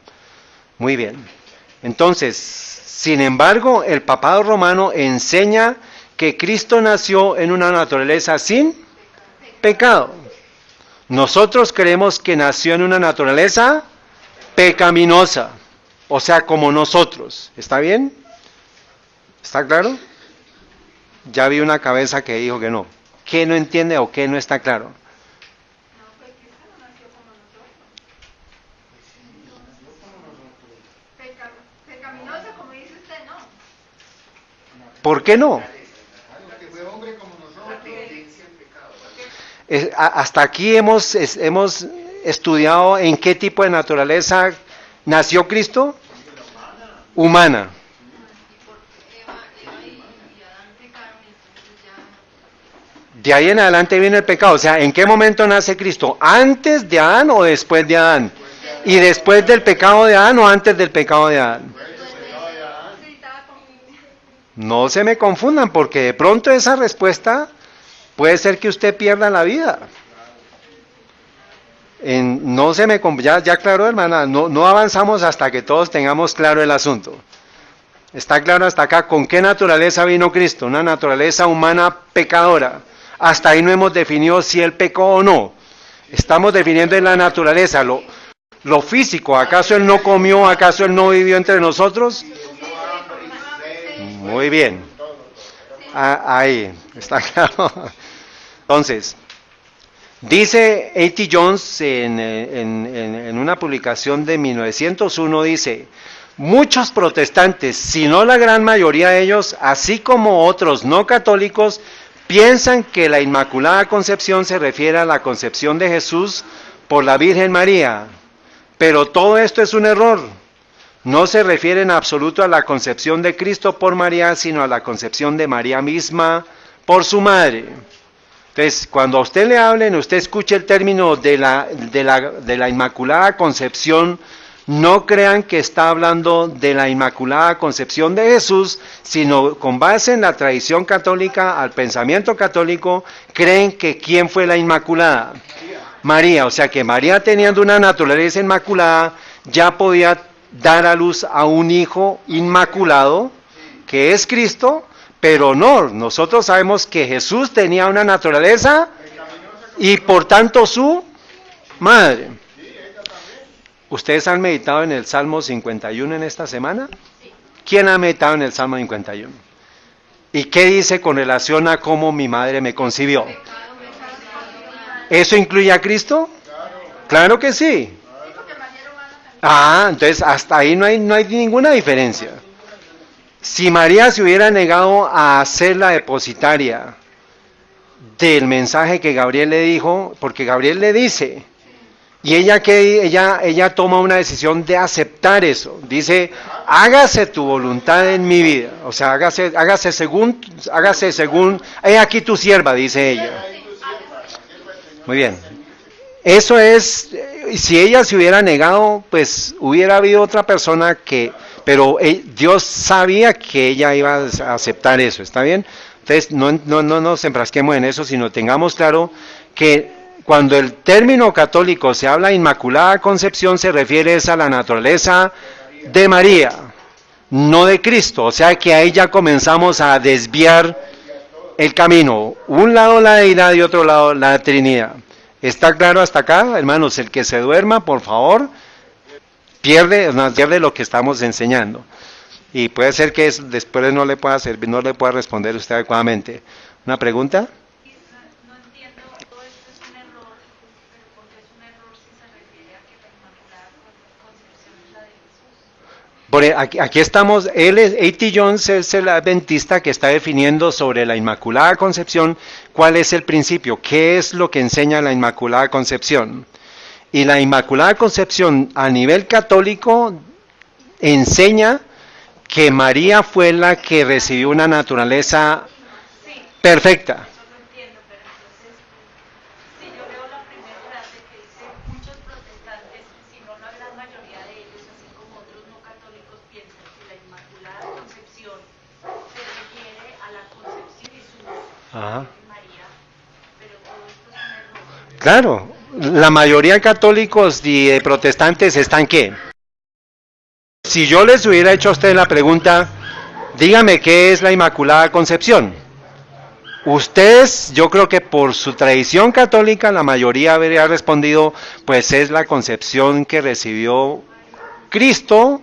Muy bien. Entonces, sin embargo, el papado romano enseña que Cristo nació en una naturaleza sin pecado. Nosotros creemos que nació en una naturaleza pecaminosa, o sea, como nosotros. ¿Está bien? ¿Está claro? Ya vi una cabeza que dijo que no. ¿Qué no entiende o qué no está claro? ¿Por qué no? Hasta aquí hemos estudiado en qué tipo de naturaleza nació Cristo. Humana. De ahí en adelante viene el pecado. O sea, ¿en qué momento nace Cristo? ¿Antes de Adán o después de Adán? ¿Y después del pecado de Adán o antes del pecado de Adán? No se me confundan, porque de pronto esa respuesta puede ser que usted pierda la vida. No se me ya claro, hermana, no avanzamos hasta que todos tengamos claro el asunto. ¿Está claro hasta acá? ¿Con qué naturaleza vino Cristo? Una naturaleza humana pecadora. Hasta ahí no hemos definido si él pecó o no. Estamos definiendo en la naturaleza, lo físico. ¿Acaso él no comió? ¿Acaso él no vivió entre nosotros? Muy bien. Ahí, está claro. Entonces, dice A.T. Jones en una publicación de 1901, dice: muchos protestantes, si no la gran mayoría de ellos, así como otros no católicos, piensan que la Inmaculada Concepción se refiere a la concepción de Jesús por la Virgen María. Pero todo esto es un error. No se refiere en absoluto a la concepción de Cristo por María, sino a la concepción de María misma por su madre. Entonces, cuando a usted le hablen, usted escuche el término de la Inmaculada Concepción, no crean que está hablando de la Inmaculada Concepción de Jesús, sino con base en la tradición católica, al pensamiento católico, creen que ¿quién fue la Inmaculada? María, o sea que María teniendo una naturaleza inmaculada, ya podía dar a luz a un hijo inmaculado, que es Cristo, pero no, nosotros sabemos que Jesús tenía una naturaleza y por tanto su madre. ¿Ustedes han meditado en el Salmo 51 en esta semana? ¿Quién ha meditado en el Salmo 51? ¿Y qué dice con relación a cómo mi madre me concibió? ¿Eso incluye a Cristo? Claro que sí. Entonces hasta ahí no hay ninguna diferencia. Si María se hubiera negado a ser la depositaria del mensaje que Gabriel le dijo, porque Gabriel le dice, y ella toma una decisión de aceptar eso. Dice, hágase tu voluntad en mi vida. O sea, hágase según, he aquí tu sierva, dice ella. Muy bien. Eso es, si ella se hubiera negado, pues hubiera habido otra persona pero Dios sabía que ella iba a aceptar eso, ¿está bien? Entonces, no nos enfrasquemos en eso, sino tengamos claro que cuando el término católico se habla de Inmaculada Concepción, se refiere a la naturaleza de María, no de Cristo. O sea que ahí ya comenzamos a desviar el camino. Un lado la deidad y otro lado la Trinidad. ¿Está claro hasta acá, hermanos? El que se duerma, por favor, pierde lo que estamos enseñando. Y puede ser que después no le pueda servir, no le pueda responder usted adecuadamente. ¿Una pregunta? No entiendo, todo esto es un error, pero porque es un error si se refiere a que la Inmaculada Concepción es la de Jesús. Aquí estamos, A.T. Jones es el adventista que está definiendo sobre la Inmaculada Concepción cuál es el principio, qué es lo que enseña la Inmaculada Concepción. Y la Inmaculada Concepción a nivel católico enseña que María fue la que recibió una naturaleza perfecta. Eso lo entiendo, pero entonces, si yo leo la primera frase que dice, muchos protestantes, si no la gran mayoría de ellos, así como otros no católicos, piensan que la Inmaculada Concepción se refiere a la concepción de Jesús, María, pero todo esto es un error. Claro, la mayoría de católicos y de protestantes están ¿qué? Si yo les hubiera hecho a ustedes la pregunta, dígame qué es la Inmaculada Concepción. Ustedes, yo creo que por su tradición católica, la mayoría habría respondido, pues es la concepción que recibió Cristo,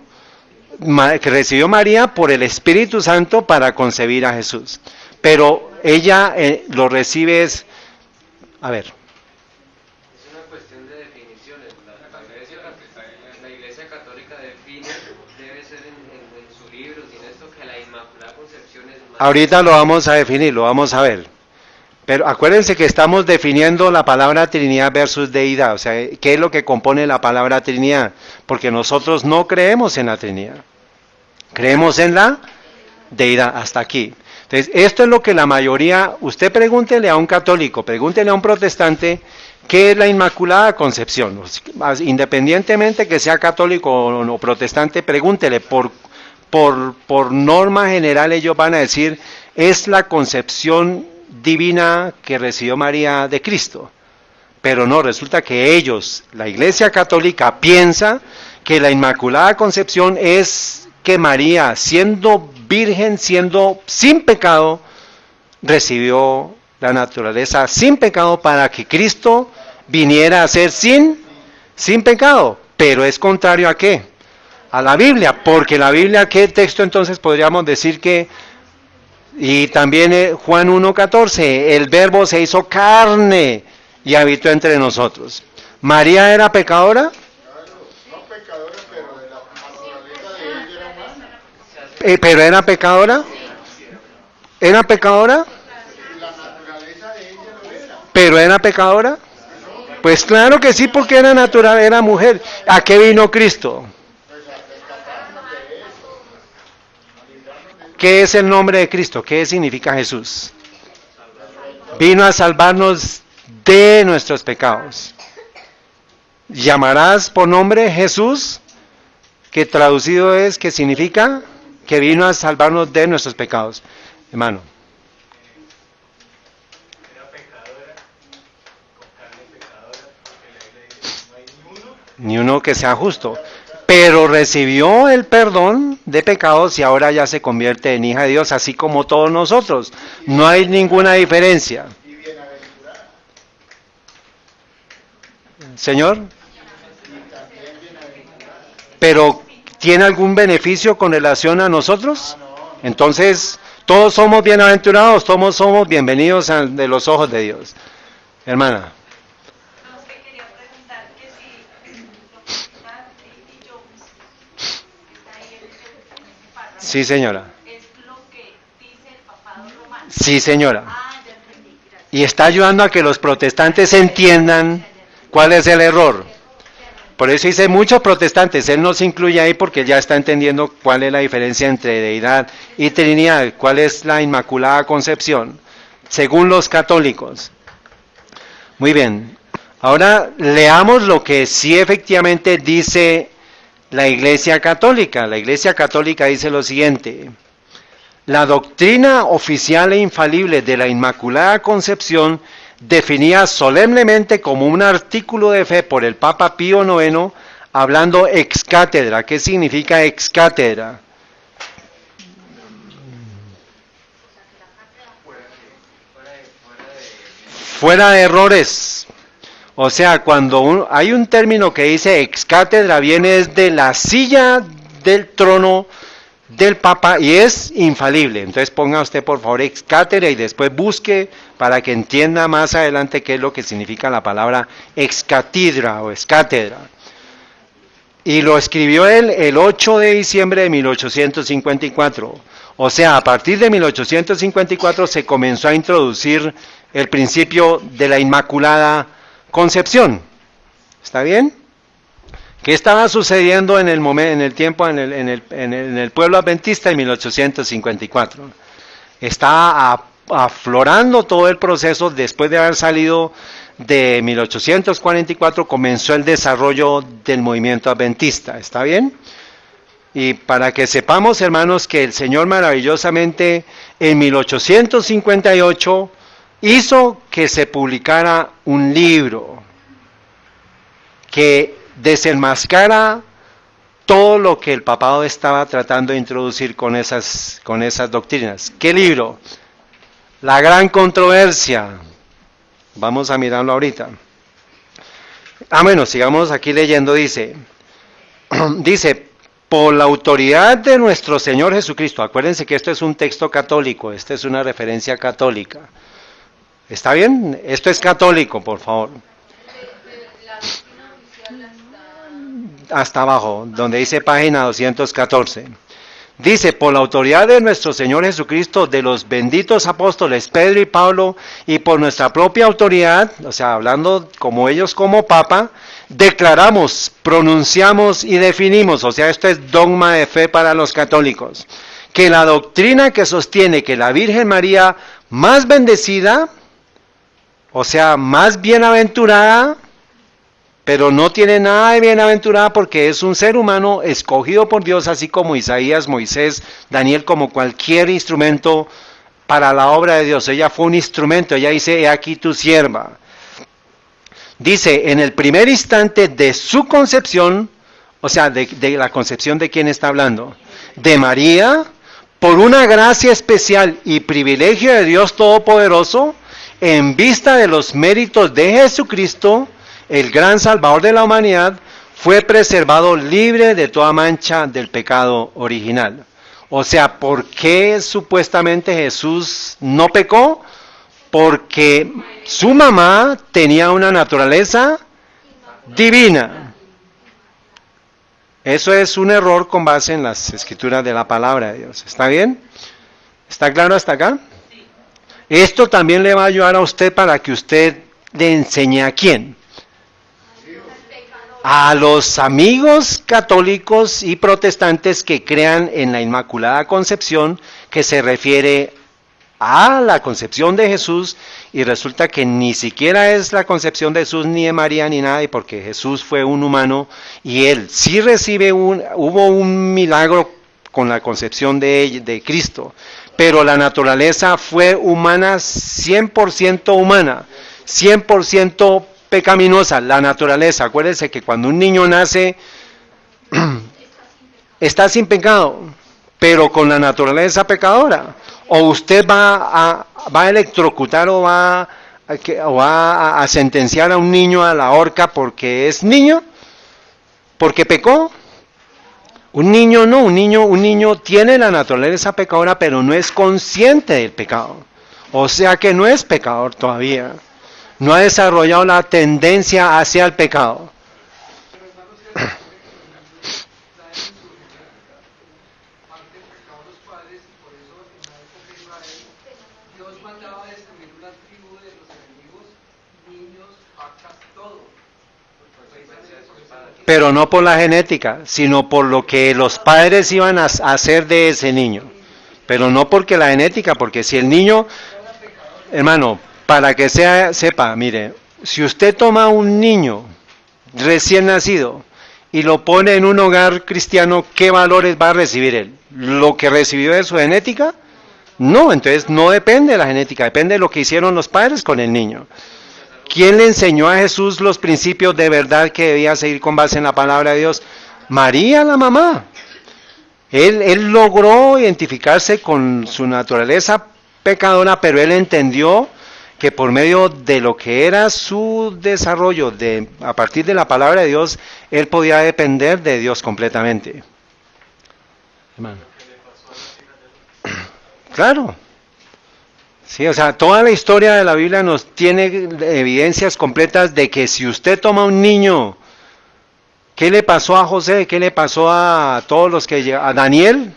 que recibió María por el Espíritu Santo para concebir a Jesús. Pero ella lo recibe a ver. Es una cuestión de definiciones. La Iglesia Católica define, debe ser en su libro, sin esto, que la Inmaculada Concepción es más. Ahorita lo vamos a definir, lo vamos a ver. Pero acuérdense que estamos definiendo la palabra Trinidad versus Deidad. O sea, ¿qué es lo que compone la palabra Trinidad? Porque nosotros no creemos en la Trinidad. Creemos en la Deidad, hasta aquí. Entonces, esto es lo que la mayoría, usted pregúntele a un católico, pregúntele a un protestante, ¿qué es la Inmaculada Concepción? Independientemente que sea católico o protestante, pregúntele, por norma general ellos van a decir, es la concepción divina que recibió María de Cristo. Pero no, resulta que ellos, la Iglesia Católica, piensa que la Inmaculada Concepción es que María, siendo virgen, siendo sin pecado, recibió la naturaleza sin pecado para que Cristo viniera a ser sin pecado. Pero es contrario a ¿qué? A la Biblia, porque la Biblia, ¿qué texto entonces podríamos decir que? Y también Juan 1:14, el verbo se hizo carne y habitó entre nosotros. ¿María era pecadora? No pecadora, pero de la naturaleza de ella era humana. ¿Pero era pecadora? ¿Era pecadora? La naturaleza de ella lo era. ¿Pero era pecadora? Pues claro que sí, porque era natural, era mujer. ¿A qué vino Cristo? ¿Qué es el nombre de Cristo? ¿Qué significa Jesús? Vino a salvarnos de nuestros pecados. ¿Llamarás por nombre Jesús? Que traducido es, que significa que vino a salvarnos de nuestros pecados. Hermano. Era pecadora, con carne pecadora, ni uno que sea justo. Pero recibió el perdón de pecados y ahora ya se convierte en hija de Dios, así como todos nosotros. No hay ninguna diferencia. Y bienaventurada. Señor, Y también bienaventurada. pero ¿tiene algún beneficio con relación a nosotros? Entonces, todos somos bienaventurados, todos somos bienvenidos de los ojos de Dios. Hermana. No, es que quería preguntar que si lo que está David Jones, que está ahí en ese párrafo, Sí, señora. es lo que dice el papado romano. Sí, señora. Ah, ya entendí, gracias. Y está ayudando a que los protestantes entiendan cuál es el error. Por eso dice muchos protestantes, él no se incluye ahí porque ya está entendiendo cuál es la diferencia entre deidad y Trinidad, cuál es la Inmaculada Concepción, según los católicos. Muy bien, ahora leamos lo que sí efectivamente dice la Iglesia Católica. La Iglesia Católica dice lo siguiente: la doctrina oficial e infalible de la Inmaculada Concepción, definida solemnemente como un artículo de fe por el Papa Pío IX, hablando ex cátedra. ¿Qué significa ex cátedra? Fuera de errores. O sea, cuando hay un término que dice ex cátedra, viene desde la silla del trono del Papa y es infalible. Entonces ponga usted por favor ex cátedra y después busque para que entienda más adelante qué es lo que significa la palabra ex cátedra o ex cátedra. Y lo escribió él el 8 de diciembre de 1854. O sea, a partir de 1854 se comenzó a introducir el principio de la Inmaculada Concepción. ¿Está bien? ¿Qué estaba sucediendo en el tiempo, en el pueblo adventista en 1854? Estaba aflorando todo el proceso. Después de haber salido de 1844, comenzó el desarrollo del movimiento adventista. ¿Está bien? Y para que sepamos, hermanos, que el Señor maravillosamente en 1858 hizo que se publicara un libro que desenmascara todo lo que el papado estaba tratando de introducir con esas doctrinas. ¿Qué libro? La Gran Controversia. Vamos a mirarlo ahorita. Bueno, sigamos aquí leyendo. Dice, por la autoridad de nuestro Señor Jesucristo. Acuérdense que esto es un texto católico, esta es una referencia católica. ¿Está bien? Esto es católico, por favor. Hasta abajo, donde dice página 214. Dice, por la autoridad de nuestro Señor Jesucristo, de los benditos apóstoles Pedro y Pablo, y por nuestra propia autoridad, o sea, hablando como ellos como Papa, declaramos, pronunciamos y definimos, o sea, esto es dogma de fe para los católicos, que la doctrina que sostiene que la Virgen María más bendecida, o sea, más bienaventurada, pero no tiene nada de bienaventurada porque es un ser humano escogido por Dios, así como Isaías, Moisés, Daniel, como cualquier instrumento para la obra de Dios. Ella fue un instrumento, ella dice, he aquí tu sierva. Dice, en el primer instante de su concepción, o sea, de la concepción de quién está hablando, de María, por una gracia especial y privilegio de Dios Todopoderoso, en vista de los méritos de Jesucristo, el gran Salvador de la humanidad, fue preservado libre de toda mancha del pecado original. O sea, ¿por qué supuestamente Jesús no pecó? Porque su mamá tenía una naturaleza divina. Eso es un error con base en las escrituras de la palabra de Dios. ¿Está bien? ¿Está claro hasta acá? Esto también le va a ayudar a usted para que usted le enseñe a quién. A los amigos católicos y protestantes que crean en la Inmaculada Concepción, que se refiere a la concepción de Jesús, y resulta que ni siquiera es la concepción de Jesús ni de María ni nada, y porque Jesús fue un humano y él sí hubo un milagro con la concepción de Cristo, pero la naturaleza fue humana, 100% humana, 100% pecaminosa, la naturaleza. Acuérdense que cuando un niño nace, está sin pecado, pero con la naturaleza pecadora. O usted va a electrocutar o va a sentenciar a un niño a la horca porque es niño, porque pecó. Un niño no, un niño tiene la naturaleza pecadora, pero no es consciente del pecado. O sea que no es pecador todavía. No ha desarrollado la tendencia hacia el pecado. Pero no por la genética, sino por lo que los padres iban a hacer de ese niño. Pero no porque la genética, porque si el niño, hermano, para que sepa, mire, si usted toma un niño recién nacido y lo pone en un hogar cristiano, ¿qué valores va a recibir él? ¿Lo que recibió de su genética? No, entonces no depende de la genética, depende de lo que hicieron los padres con el niño. ¿Quién le enseñó a Jesús los principios de verdad que debía seguir con base en la palabra de Dios? María, la mamá. Él logró identificarse con su naturaleza pecadora, pero él entendió que por medio de lo que era su desarrollo, a partir de la palabra de Dios, él podía depender de Dios completamente. Hermano. Claro. Sí, o sea, toda la historia de la Biblia nos tiene evidencias completas de que si usted toma un niño, ¿qué le pasó a José? ¿Qué le pasó a todos los que a Daniel?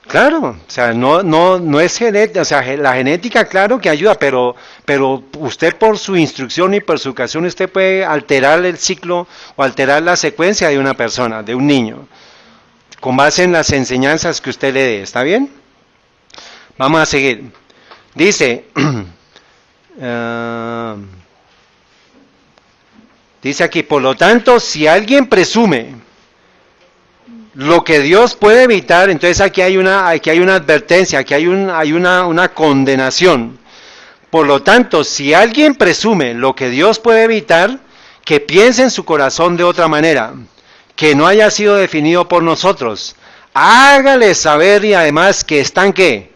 Claro, o sea, no es genética, o sea, la genética claro que ayuda, pero usted por su instrucción y por su educación usted puede alterar el ciclo o alterar la secuencia de una persona, de un niño, con base en las enseñanzas que usted le dé, ¿está bien? Vamos a seguir. Dice, dice aquí, por lo tanto, si alguien presume lo que Dios puede evitar, entonces aquí hay una advertencia, aquí hay una condenación. Por lo tanto, si alguien presume lo que Dios puede evitar, que piense en su corazón de otra manera, que no haya sido definido por nosotros. Hágale saber y además que están, ¿qué?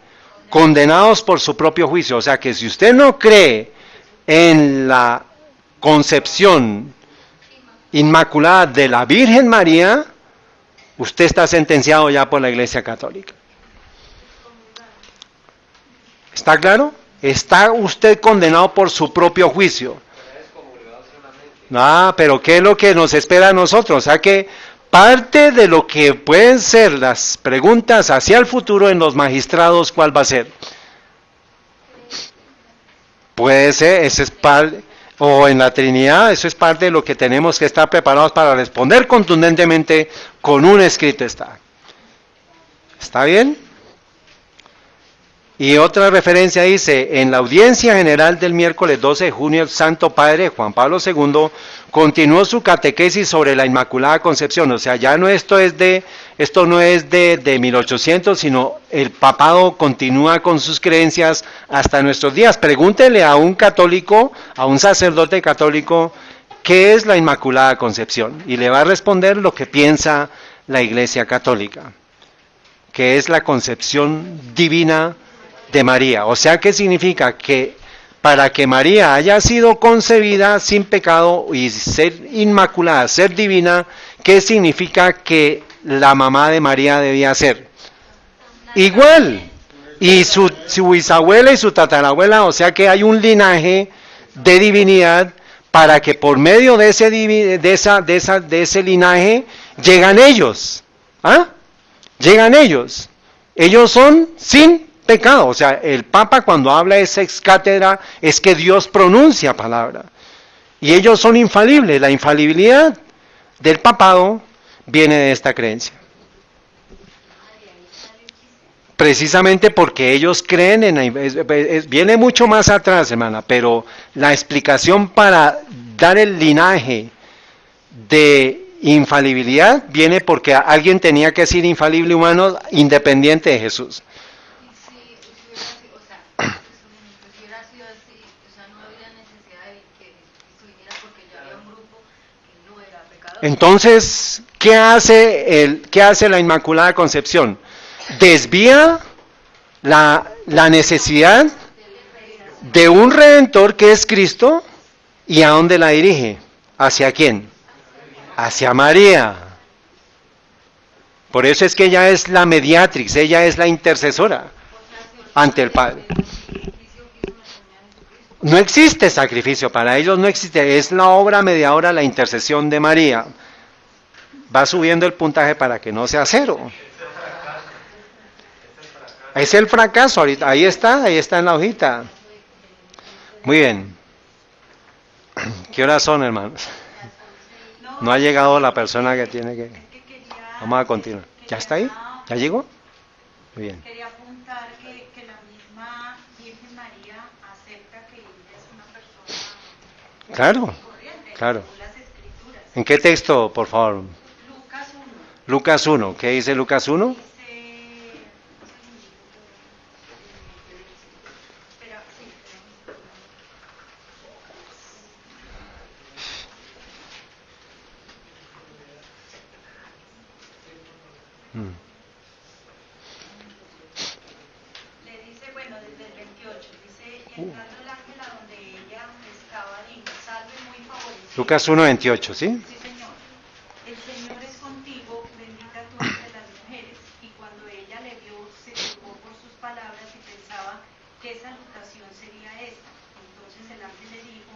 Condenados por su propio juicio. O sea que si usted no cree en la concepción inmaculada de la Virgen María, usted está sentenciado ya por la Iglesia Católica. ¿Está claro? Está usted condenado por su propio juicio. Pero ¿qué es lo que nos espera a nosotros? O sea que parte de lo que pueden ser las preguntas hacia el futuro en los magistrados, ¿cuál va a ser? Puede ser, ese es parte, o en la Trinidad, eso es parte de lo que tenemos que estar preparados para responder contundentemente con un escrito está. ¿Está bien? Y otra referencia dice, en la audiencia general del miércoles 12 de junio, el Santo Padre Juan Pablo II continuó su catequesis sobre la Inmaculada Concepción. O sea, ya no esto no es de 1800, sino el papado continúa con sus creencias hasta nuestros días. Pregúntele a un católico, a un sacerdote católico, ¿qué es la Inmaculada Concepción? Y le va a responder lo que piensa la Iglesia Católica, que es la concepción divina de María. O sea, ¿qué significa? Que para que María haya sido concebida sin pecado y ser inmaculada, ser divina, ¿qué significa que la mamá de María debía ser? Igual. Y su bisabuela y su tatarabuela, o sea que hay un linaje de divinidad para que por medio de ese linaje llegan ellos. Llegan ellos. Ellos son sin pecado. O sea, el Papa cuando habla de ex cátedra es que Dios pronuncia palabra. Y ellos son infalibles. La infalibilidad del papado viene de esta creencia. Precisamente porque ellos creen viene mucho más atrás, hermana, pero la explicación para dar el linaje de infalibilidad viene porque alguien tenía que ser infalible humano independiente de Jesús. Si hubiera sido así, o sea, no habría Entonces, ¿qué hace la Inmaculada Concepción? Desvía la necesidad de un Redentor que es Cristo, ¿y a dónde la dirige? ¿Hacia quién? Hacia María. Por eso es que ella es la mediatrix, ella es la intercesora ante el Padre. No existe sacrificio, para ellos no existe, es la obra mediadora, la intercesión de María. Va subiendo el puntaje para que no sea 0. Es el fracaso ahorita, ahí está en la hojita. Muy bien. ¿Qué horas son, hermanos? No ha llegado la persona que tiene que... Vamos a continuar. ¿Ya está ahí? ¿Ya llegó? Muy bien. Quería apuntar que la misma Virgen María acepta que ella es una persona Claro, corriente, claro. según las Escrituras. ¿En qué texto, por favor? Lucas 1 Lucas 1. ¿Qué dice Lucas 1? dice, espera, sí, le dice, bueno, desde el 28, dice, y entrando el ángel a donde ella estaba, dijo, salve muy favorecida. Lucas 1, 28, ¿sí? Sí, Señor. El Señor es contigo, bendita tú entre las mujeres. Y cuando ella le vio, se turbó por sus palabras y pensaba qué salutación sería esta. Entonces el ángel le dijo,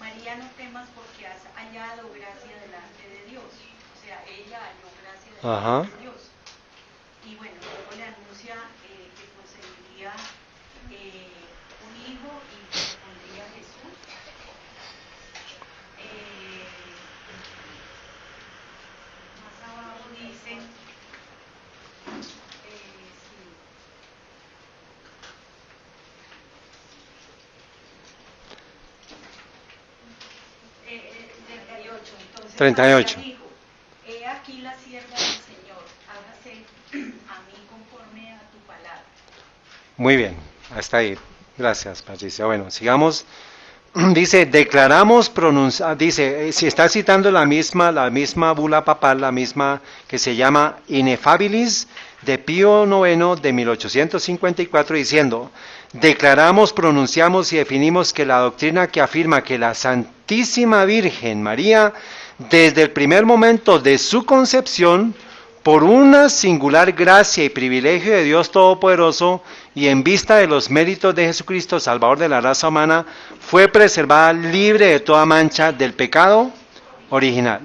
María, no temas porque has hallado gracia delante de Dios. O sea, ella halló gracia delante de Dios. Y bueno, luego le anuncia que concebiría un hijo y le pondría Jesús. Más abajo dice, sí, 38, entonces 38. María dijo, he aquí la sierva del Señor, hágase a mí conforme a tu palabra. Muy bien, hasta ahí. Gracias, Patricia. Bueno, sigamos. Dice, declaramos, dice, si está citando la misma bula papal, la misma que se llama Ineffabilis de Pío IX de 1854, diciendo, declaramos, pronunciamos y definimos que la doctrina que afirma que la Santísima Virgen María, desde el primer momento de su concepción, por una singular gracia y privilegio de Dios Todopoderoso y en vista de los méritos de Jesucristo, Salvador de la raza humana, fue preservada libre de toda mancha del pecado original.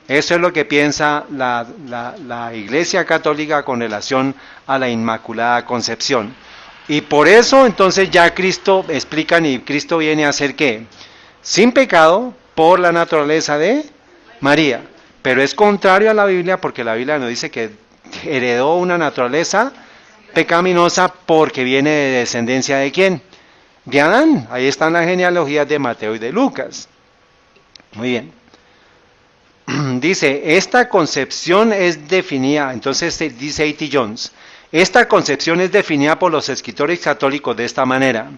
Eso es lo que piensa la Iglesia Católica con relación a la Inmaculada Concepción. Y por eso entonces ya Cristo, explican, y Cristo viene a ser ¿qué? Sin pecado por la naturaleza de María. Pero es contrario a la Biblia porque la Biblia nos dice que heredó una naturaleza pecaminosa porque viene de descendencia ¿de quién? De Adán. Ahí están las genealogías de Mateo y de Lucas. Muy bien. Dice, esta concepción es definida, entonces dice A.T. Jones, esta concepción es definida por los escritores católicos de esta manera.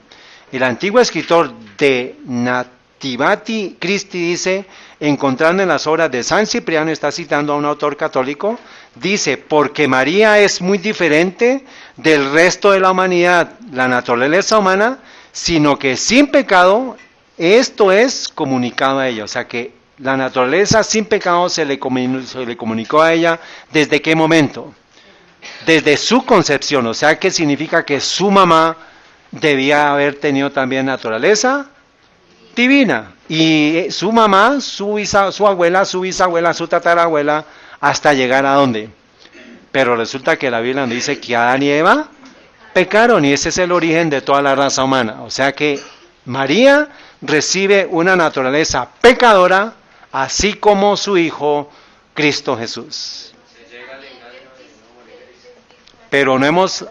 El antiguo escritor de Nativati Christi dice, encontrando en las obras de San Cipriano, está citando a un autor católico, dice, porque María es muy diferente del resto de la humanidad, la naturaleza humana, sino que sin pecado, esto es comunicado a ella. O sea que la naturaleza sin pecado se le comunicó a ella, ¿desde qué momento? Desde su concepción, o sea que significa que su mamá debía haber tenido también naturaleza divina. Y su mamá, su abuela, su bisabuela, su tatarabuela, hasta llegar a ¿dónde? Pero resulta que la Biblia nos dice que Adán y Eva pecaron y ese es el origen de toda la raza humana. O sea que María recibe una naturaleza pecadora, así como su Hijo Cristo Jesús. Pero no hemos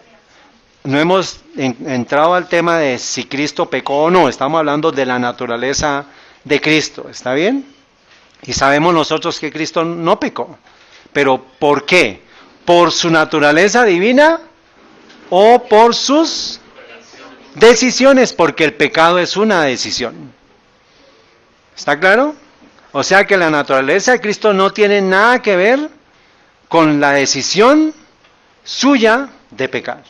entrado al tema de si Cristo pecó o no, estamos hablando de la naturaleza de Cristo, ¿está bien? Y sabemos nosotros que Cristo no pecó, pero ¿por qué? ¿Por su naturaleza divina o por sus decisiones? Porque el pecado es una decisión. ¿Está claro? O sea que la naturaleza de Cristo no tiene nada que ver con la decisión suya de pecar.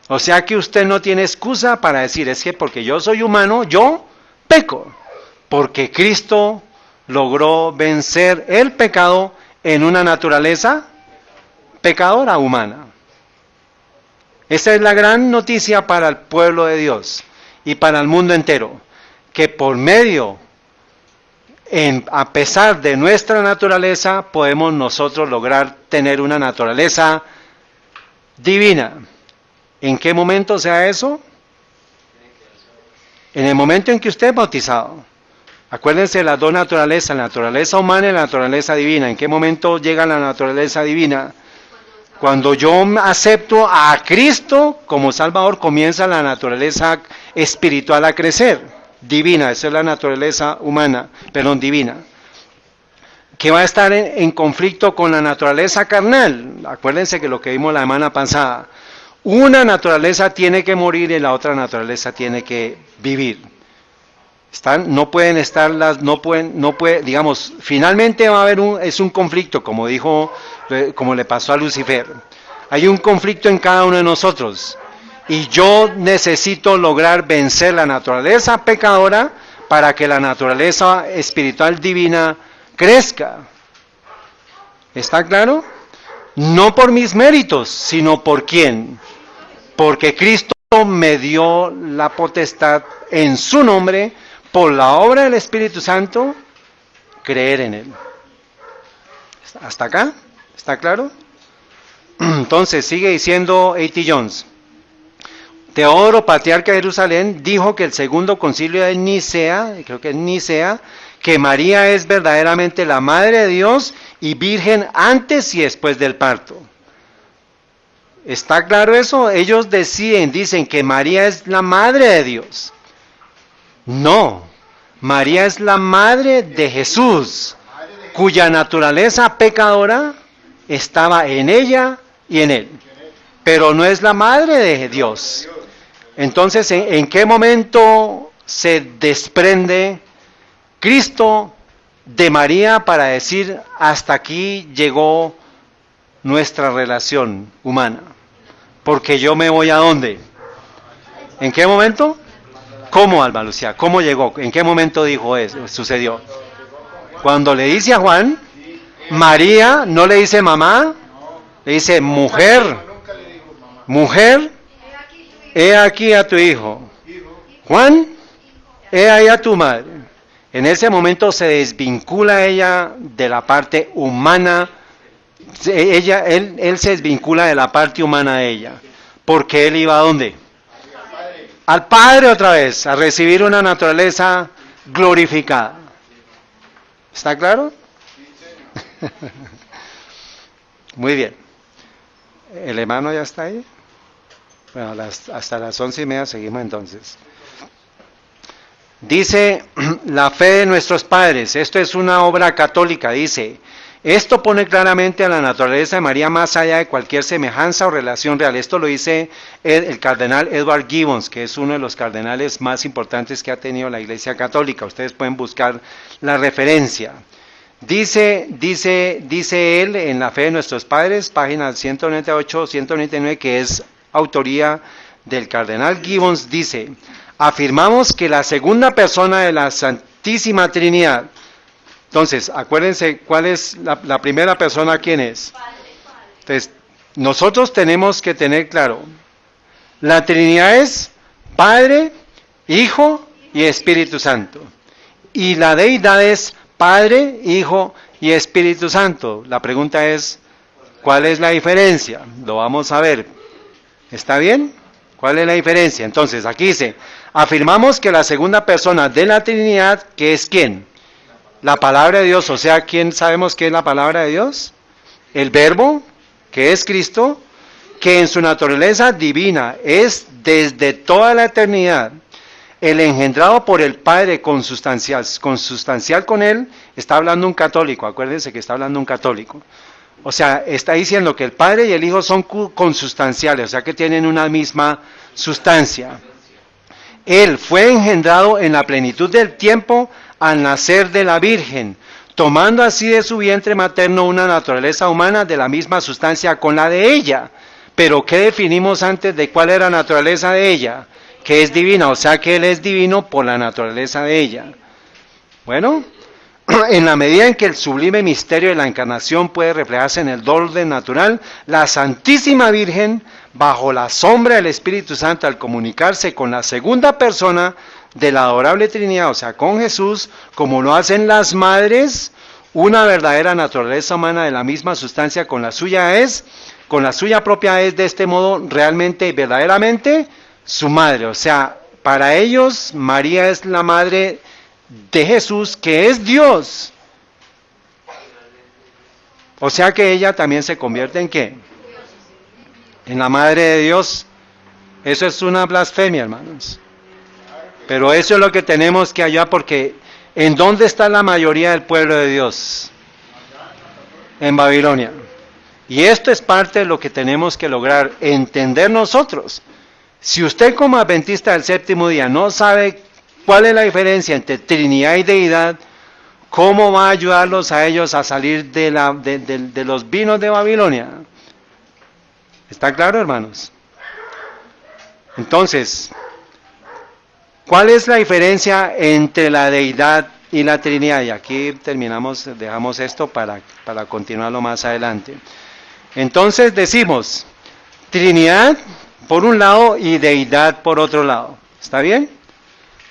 O sea que usted no tiene excusa para decir, es que porque yo soy humano, yo peco. Porque Cristo logró vencer el pecado en una naturaleza pecadora humana. Esa es la gran noticia para el pueblo de Dios y para el mundo entero, que por medio, a pesar de nuestra naturaleza, podemos nosotros lograr tener una naturaleza divina. ¿En qué momento sea eso? En el momento en que usted es bautizado. Acuérdense de las dos naturalezas, la naturaleza humana y la naturaleza divina. ¿En qué momento llega la naturaleza divina? Cuando yo acepto a Cristo como Salvador, comienza la naturaleza espiritual a crecer. Divina, esa es la naturaleza humana, divina. Que va a estar en conflicto con la naturaleza carnal. Acuérdense que lo que vimos la semana pasada. Una naturaleza tiene que morir y la otra naturaleza tiene que vivir. No pueden estar digamos, finalmente va a haber un conflicto, como le pasó a Lucifer. Hay un conflicto en cada uno de nosotros. Y yo necesito lograr vencer la naturaleza pecadora para que la naturaleza espiritual divina crezca. ¿Está claro? No por mis méritos, sino por quién. Porque Cristo me dio la potestad en su nombre, por la obra del Espíritu Santo, creer en Él. ¿Hasta acá? ¿Está claro? Entonces, sigue diciendo A.T. Jones. Teodoro, patriarca de Jerusalén, dijo que el segundo concilio de Nicea, creo que es Nicea, que María es verdaderamente la Madre de Dios y virgen antes y después del parto. ¿Está claro eso? Ellos dicen que María es la Madre de Dios. No, María es la Madre de Jesús, cuya naturaleza pecadora estaba en ella y en Él. Pero no es la Madre de Dios. Entonces, ¿en qué momento se desprende Cristo de María para decir, hasta aquí llegó nuestra relación humana? Porque yo me voy a ¿dónde? ¿En qué momento? ¿Cómo, Alba Lucía? ¿Cómo llegó? ¿En qué momento dijo eso? Sucedió. Cuando le dice a Juan, María, no le dice mamá, le dice mujer, he aquí a tu hijo. Juan, he ahí a tu madre. En ese momento se desvincula ella de la parte humana. Él se desvincula de la parte humana de ella, porque él iba ¿a dónde? Al Padre otra vez, a recibir una naturaleza glorificada. ¿Está claro? Muy bien. ¿El hermano ya está ahí? Bueno, hasta las 11:30 seguimos entonces. Dice, la fe de nuestros padres, esto es una obra católica, dice, esto pone claramente a la naturaleza de María más allá de cualquier semejanza o relación real. Esto lo dice el cardenal Edward Gibbons, que es uno de los cardenales más importantes que ha tenido la Iglesia Católica. Ustedes pueden buscar la referencia. Dice él en La fe de nuestros padres, páginas 198, 199, que es autoría del cardenal Gibbons, dice, afirmamos que la segunda persona de la Santísima Trinidad. Entonces, acuérdense, ¿cuál es la primera persona? ¿Quién es? Entonces, nosotros tenemos que tener claro, la Trinidad es Padre, Hijo y Espíritu Santo. Y la deidad es Padre, Hijo y Espíritu Santo. La pregunta es, ¿cuál es la diferencia? Lo vamos a ver. ¿Está bien? ¿Cuál es la diferencia? Entonces, aquí dice, afirmamos que la segunda persona de la Trinidad, que es ¿quién? La palabra de Dios, o sea, ¿quién sabemos qué es la palabra de Dios? El Verbo, que es Cristo, que en su naturaleza divina es desde toda la eternidad el engendrado por el Padre consustancial con Él. Está hablando un católico, acuérdense que está hablando un católico. O sea, está diciendo que el Padre y el Hijo son consustanciales, o sea que tienen una misma sustancia. Él fue engendrado en la plenitud del tiempo al nacer de la Virgen, tomando así de su vientre materno una naturaleza humana de la misma sustancia con la de ella. Pero ¿qué definimos antes de cuál era la naturaleza de ella? Que es divina, o sea que Él es divino por la naturaleza de ella. Bueno, en la medida en que el sublime misterio de la encarnación puede reflejarse en el orden natural, la Santísima Virgen, bajo la sombra del Espíritu Santo, al comunicarse con la segunda persona de la adorable Trinidad, o sea, con Jesús, como lo hacen las madres, una verdadera naturaleza humana de la misma sustancia con la suya propia es de este modo realmente y verdaderamente su madre. O sea, para ellos María es la madre de Jesús, que es Dios. O sea que ella también se convierte en ¿qué? En la madre de Dios. Eso es una blasfemia, hermanos. Pero eso es lo que tenemos que hallar, porque ¿en dónde está la mayoría del pueblo de Dios? En Babilonia. Y esto es parte de lo que tenemos que lograr, entender nosotros. Si usted como adventista del séptimo día no sabe cuál es la diferencia entre Trinidad y Deidad, ¿cómo va a ayudarlos a ellos a salir de los vinos de Babilonia? ¿Está claro, hermanos? Entonces, ¿cuál es la diferencia entre la Deidad y la Trinidad? Y aquí dejamos esto para continuarlo más adelante. Entonces decimos, Trinidad por un lado y Deidad por otro lado. ¿Está bien?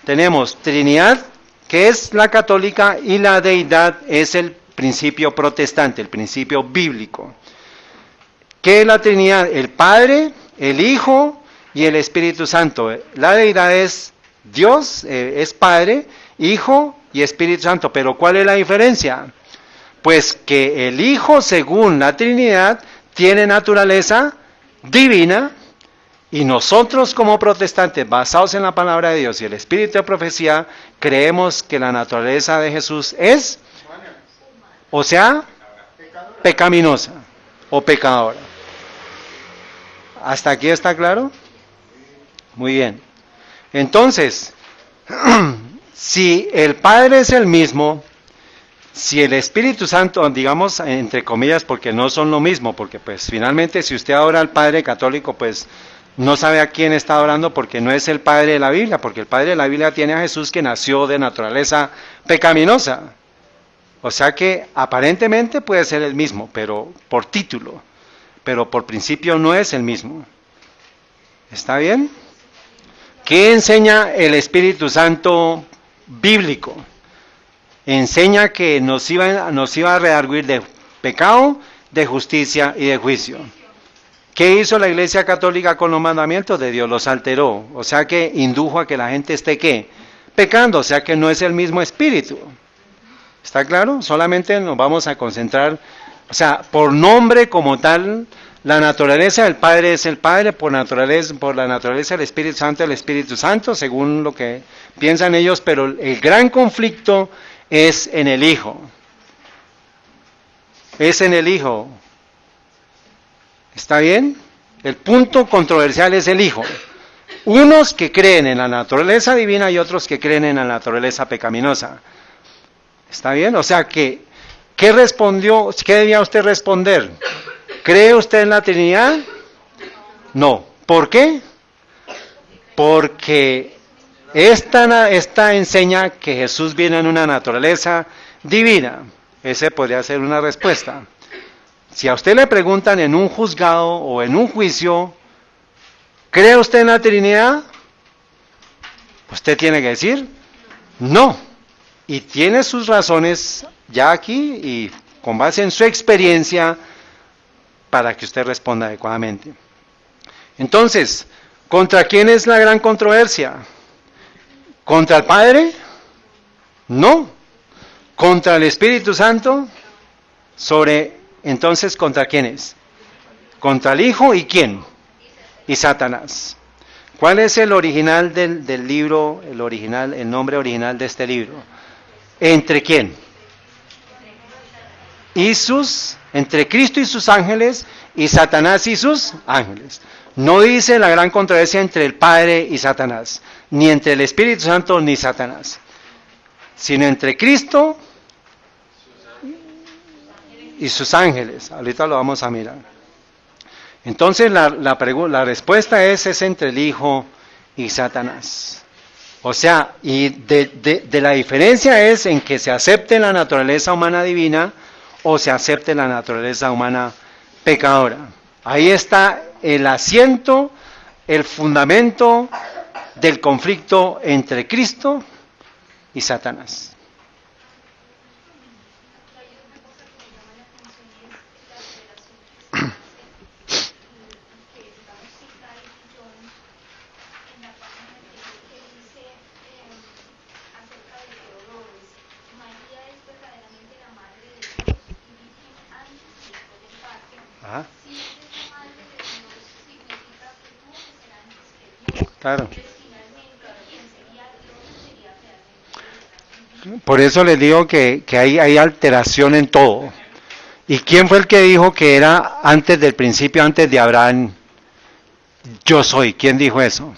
Tenemos Trinidad, que es la católica, y la Deidad es el principio protestante, el principio bíblico. ¿Qué es la Trinidad? El Padre, el Hijo y el Espíritu Santo. La Deidad es Dios, es Padre, Hijo y Espíritu Santo. Pero ¿cuál es la diferencia? Pues que el Hijo, según la Trinidad, tiene naturaleza divina, y nosotros como protestantes, basados en la palabra de Dios y el Espíritu de profecía, creemos que la naturaleza de Jesús es, o sea, pecaminosa o pecadora. ¿Hasta aquí está claro? Muy bien. Entonces, si el Padre es el mismo, si el Espíritu Santo, digamos entre comillas, porque no son lo mismo, porque pues finalmente si usted adora al Padre católico, pues no sabe a quién está adorando, porque no es el Padre de la Biblia, porque el Padre de la Biblia tiene a Jesús que nació de naturaleza pecaminosa. O sea que aparentemente puede ser el mismo, pero por título, pero por principio no es el mismo. ¿Está bien? ¿Qué enseña el Espíritu Santo bíblico? Enseña que nos iba a redarguir de pecado, de justicia y de juicio. ¿Qué hizo la Iglesia Católica con los mandamientos de Dios? Los alteró, o sea que indujo a que la gente esté ¿qué? Pecando, o sea que no es el mismo espíritu. ¿Está claro? Solamente nos vamos a concentrar, o sea, por nombre como tal, la naturaleza del Padre es el Padre, por la naturaleza del Espíritu Santo, el Espíritu Santo, según lo que piensan ellos, pero el gran conflicto es en el Hijo. Es en el Hijo. ¿Está bien? El punto controversial es el Hijo. Unos que creen en la naturaleza divina y otros que creen en la naturaleza pecaminosa. ¿Está bien? O sea que, ¿qué respondió? ¿Qué debía usted responder? ¿Cree usted en la Trinidad? No. ¿Por qué? Porque esta enseña que Jesús viene en una naturaleza divina. Ese podría ser una respuesta. Si a usted le preguntan en un juzgado o en un juicio, ¿cree usted en la Trinidad? Usted tiene que decir, no. Y tiene sus razones ya aquí y con base en su experiencia para que usted responda adecuadamente. Entonces, ¿contra quién es la gran controversia? ¿Contra el Padre? No. ¿Contra el Espíritu Santo? Entonces, ¿contra quién es? Contra el Hijo y ¿quién? Y Satanás. ¿Cuál es el original del libro, el nombre original de este libro? ¿Entre quién? Entre Cristo y sus ángeles y Satanás y sus ángeles. No dice la gran controversia entre el Padre y Satanás, ni entre el Espíritu Santo ni Satanás. sino entre Cristo y sus ángeles. Ahorita lo vamos a mirar. Entonces la respuesta es entre el Hijo y Satanás. O sea, y de la diferencia es en que se acepte la naturaleza humana divina o se acepte la naturaleza humana pecadora. Ahí está el asiento, el fundamento del conflicto entre Cristo y Satanás. Ajá. Claro. Por eso les digo que hay alteración en todo. ¿Y quién fue el que dijo que era antes del principio, antes de Abraham? Yo soy. ¿Quién dijo eso?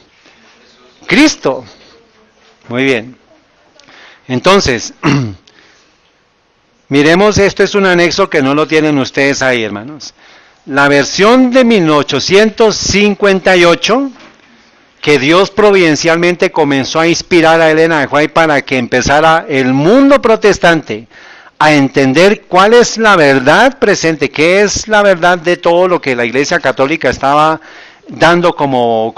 Cristo. Muy bien. Entonces, miremos, esto es un anexo que no lo tienen ustedes ahí, hermanos. La versión de 1858, que Dios providencialmente comenzó a inspirar a Elena de White para que empezara el mundo protestante a entender cuál es la verdad presente, qué es la verdad de todo lo que la Iglesia Católica estaba dando como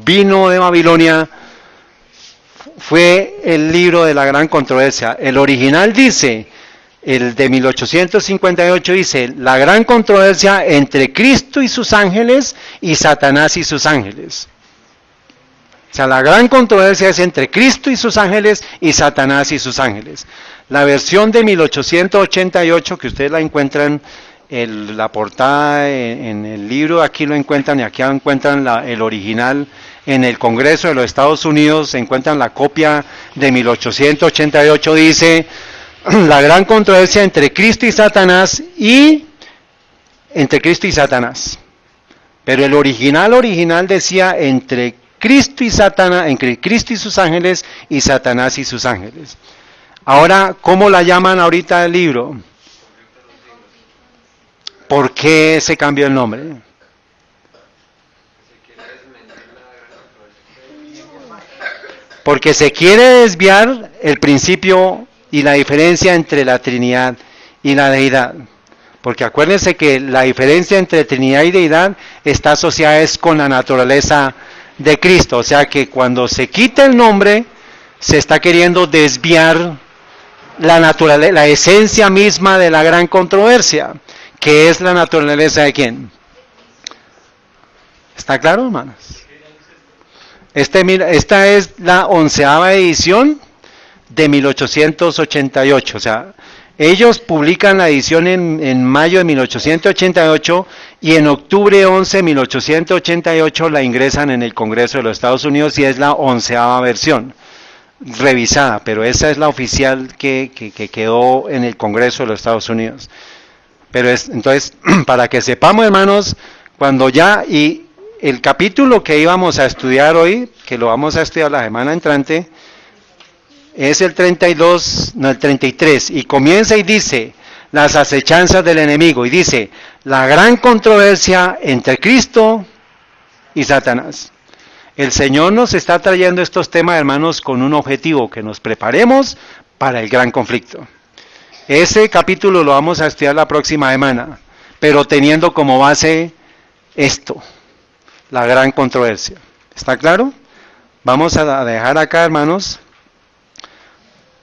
vino de Babilonia, fue el libro de la gran controversia. El original dice, el de 1858 dice, la gran controversia entre Cristo y sus ángeles y Satanás y sus ángeles. O sea, la gran controversia es entre Cristo y sus ángeles y Satanás y sus ángeles. La versión de 1888, que ustedes la encuentran, la portada en el libro, aquí lo encuentran y aquí encuentran el original. En el Congreso de los Estados Unidos se encuentran la copia de 1888, dice, la gran controversia entre Cristo y Satanás Pero el original decía entre Cristo y Satanás, entre Cristo y sus ángeles y Satanás y sus ángeles. Ahora, ¿cómo la llaman ahorita el libro? ¿Por qué se cambió el nombre? Porque se quiere desviar el principio y la diferencia entre la Trinidad y la Deidad. Porque acuérdense que la diferencia entre Trinidad y Deidad está asociada con la naturaleza de Cristo. O sea que cuando se quita el nombre, se está queriendo desviar la esencia misma de la gran controversia, que es la naturaleza de ¿quién? ¿Está claro, hermanos? Esta es la 11ª edición de 1888, o sea, ellos publican la edición en mayo de 1888 y en octubre 11 de 1888 la ingresan en el Congreso de los Estados Unidos y es la 11ª versión, revisada, pero esa es la oficial que quedó en el Congreso de los Estados Unidos. Pero entonces, para que sepamos, hermanos, cuando y el capítulo que íbamos a estudiar hoy, que lo vamos a estudiar la semana entrante, es el 33, y comienza y dice, las acechanzas del enemigo, y dice, la gran controversia entre Cristo y Satanás. El Señor nos está trayendo estos temas, hermanos, con un objetivo, que nos preparemos para el gran conflicto. Ese capítulo lo vamos a estudiar la próxima semana, pero teniendo como base esto, la gran controversia. ¿Está claro? Vamos a dejar acá, hermanos,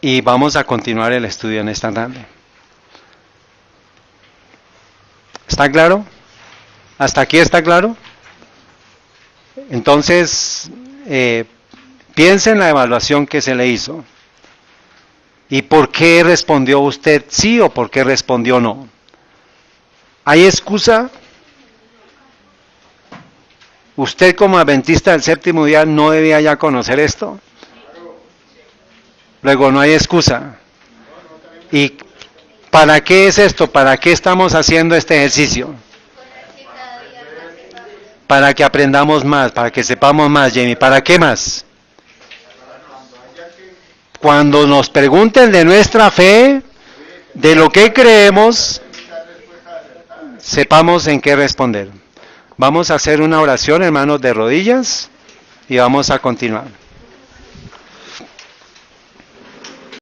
y vamos a continuar el estudio en esta tarde. ¿Está claro? ¿Hasta aquí está claro? Entonces, piense en la evaluación que se le hizo. ¿Y por qué respondió usted sí o por qué respondió no? ¿Hay excusa? ¿Usted como adventista del séptimo día no debía ya conocer esto? Luego no hay excusa. ¿Y para qué es esto? ¿Para qué estamos haciendo este ejercicio? Para que aprendamos más, para que sepamos más, Jamie. ¿Para qué más? cuando nos pregunten de nuestra fe, de lo que creemos, sepamos en qué responder. Vamos a hacer una oración, hermanos, de rodillas, y vamos a continuar.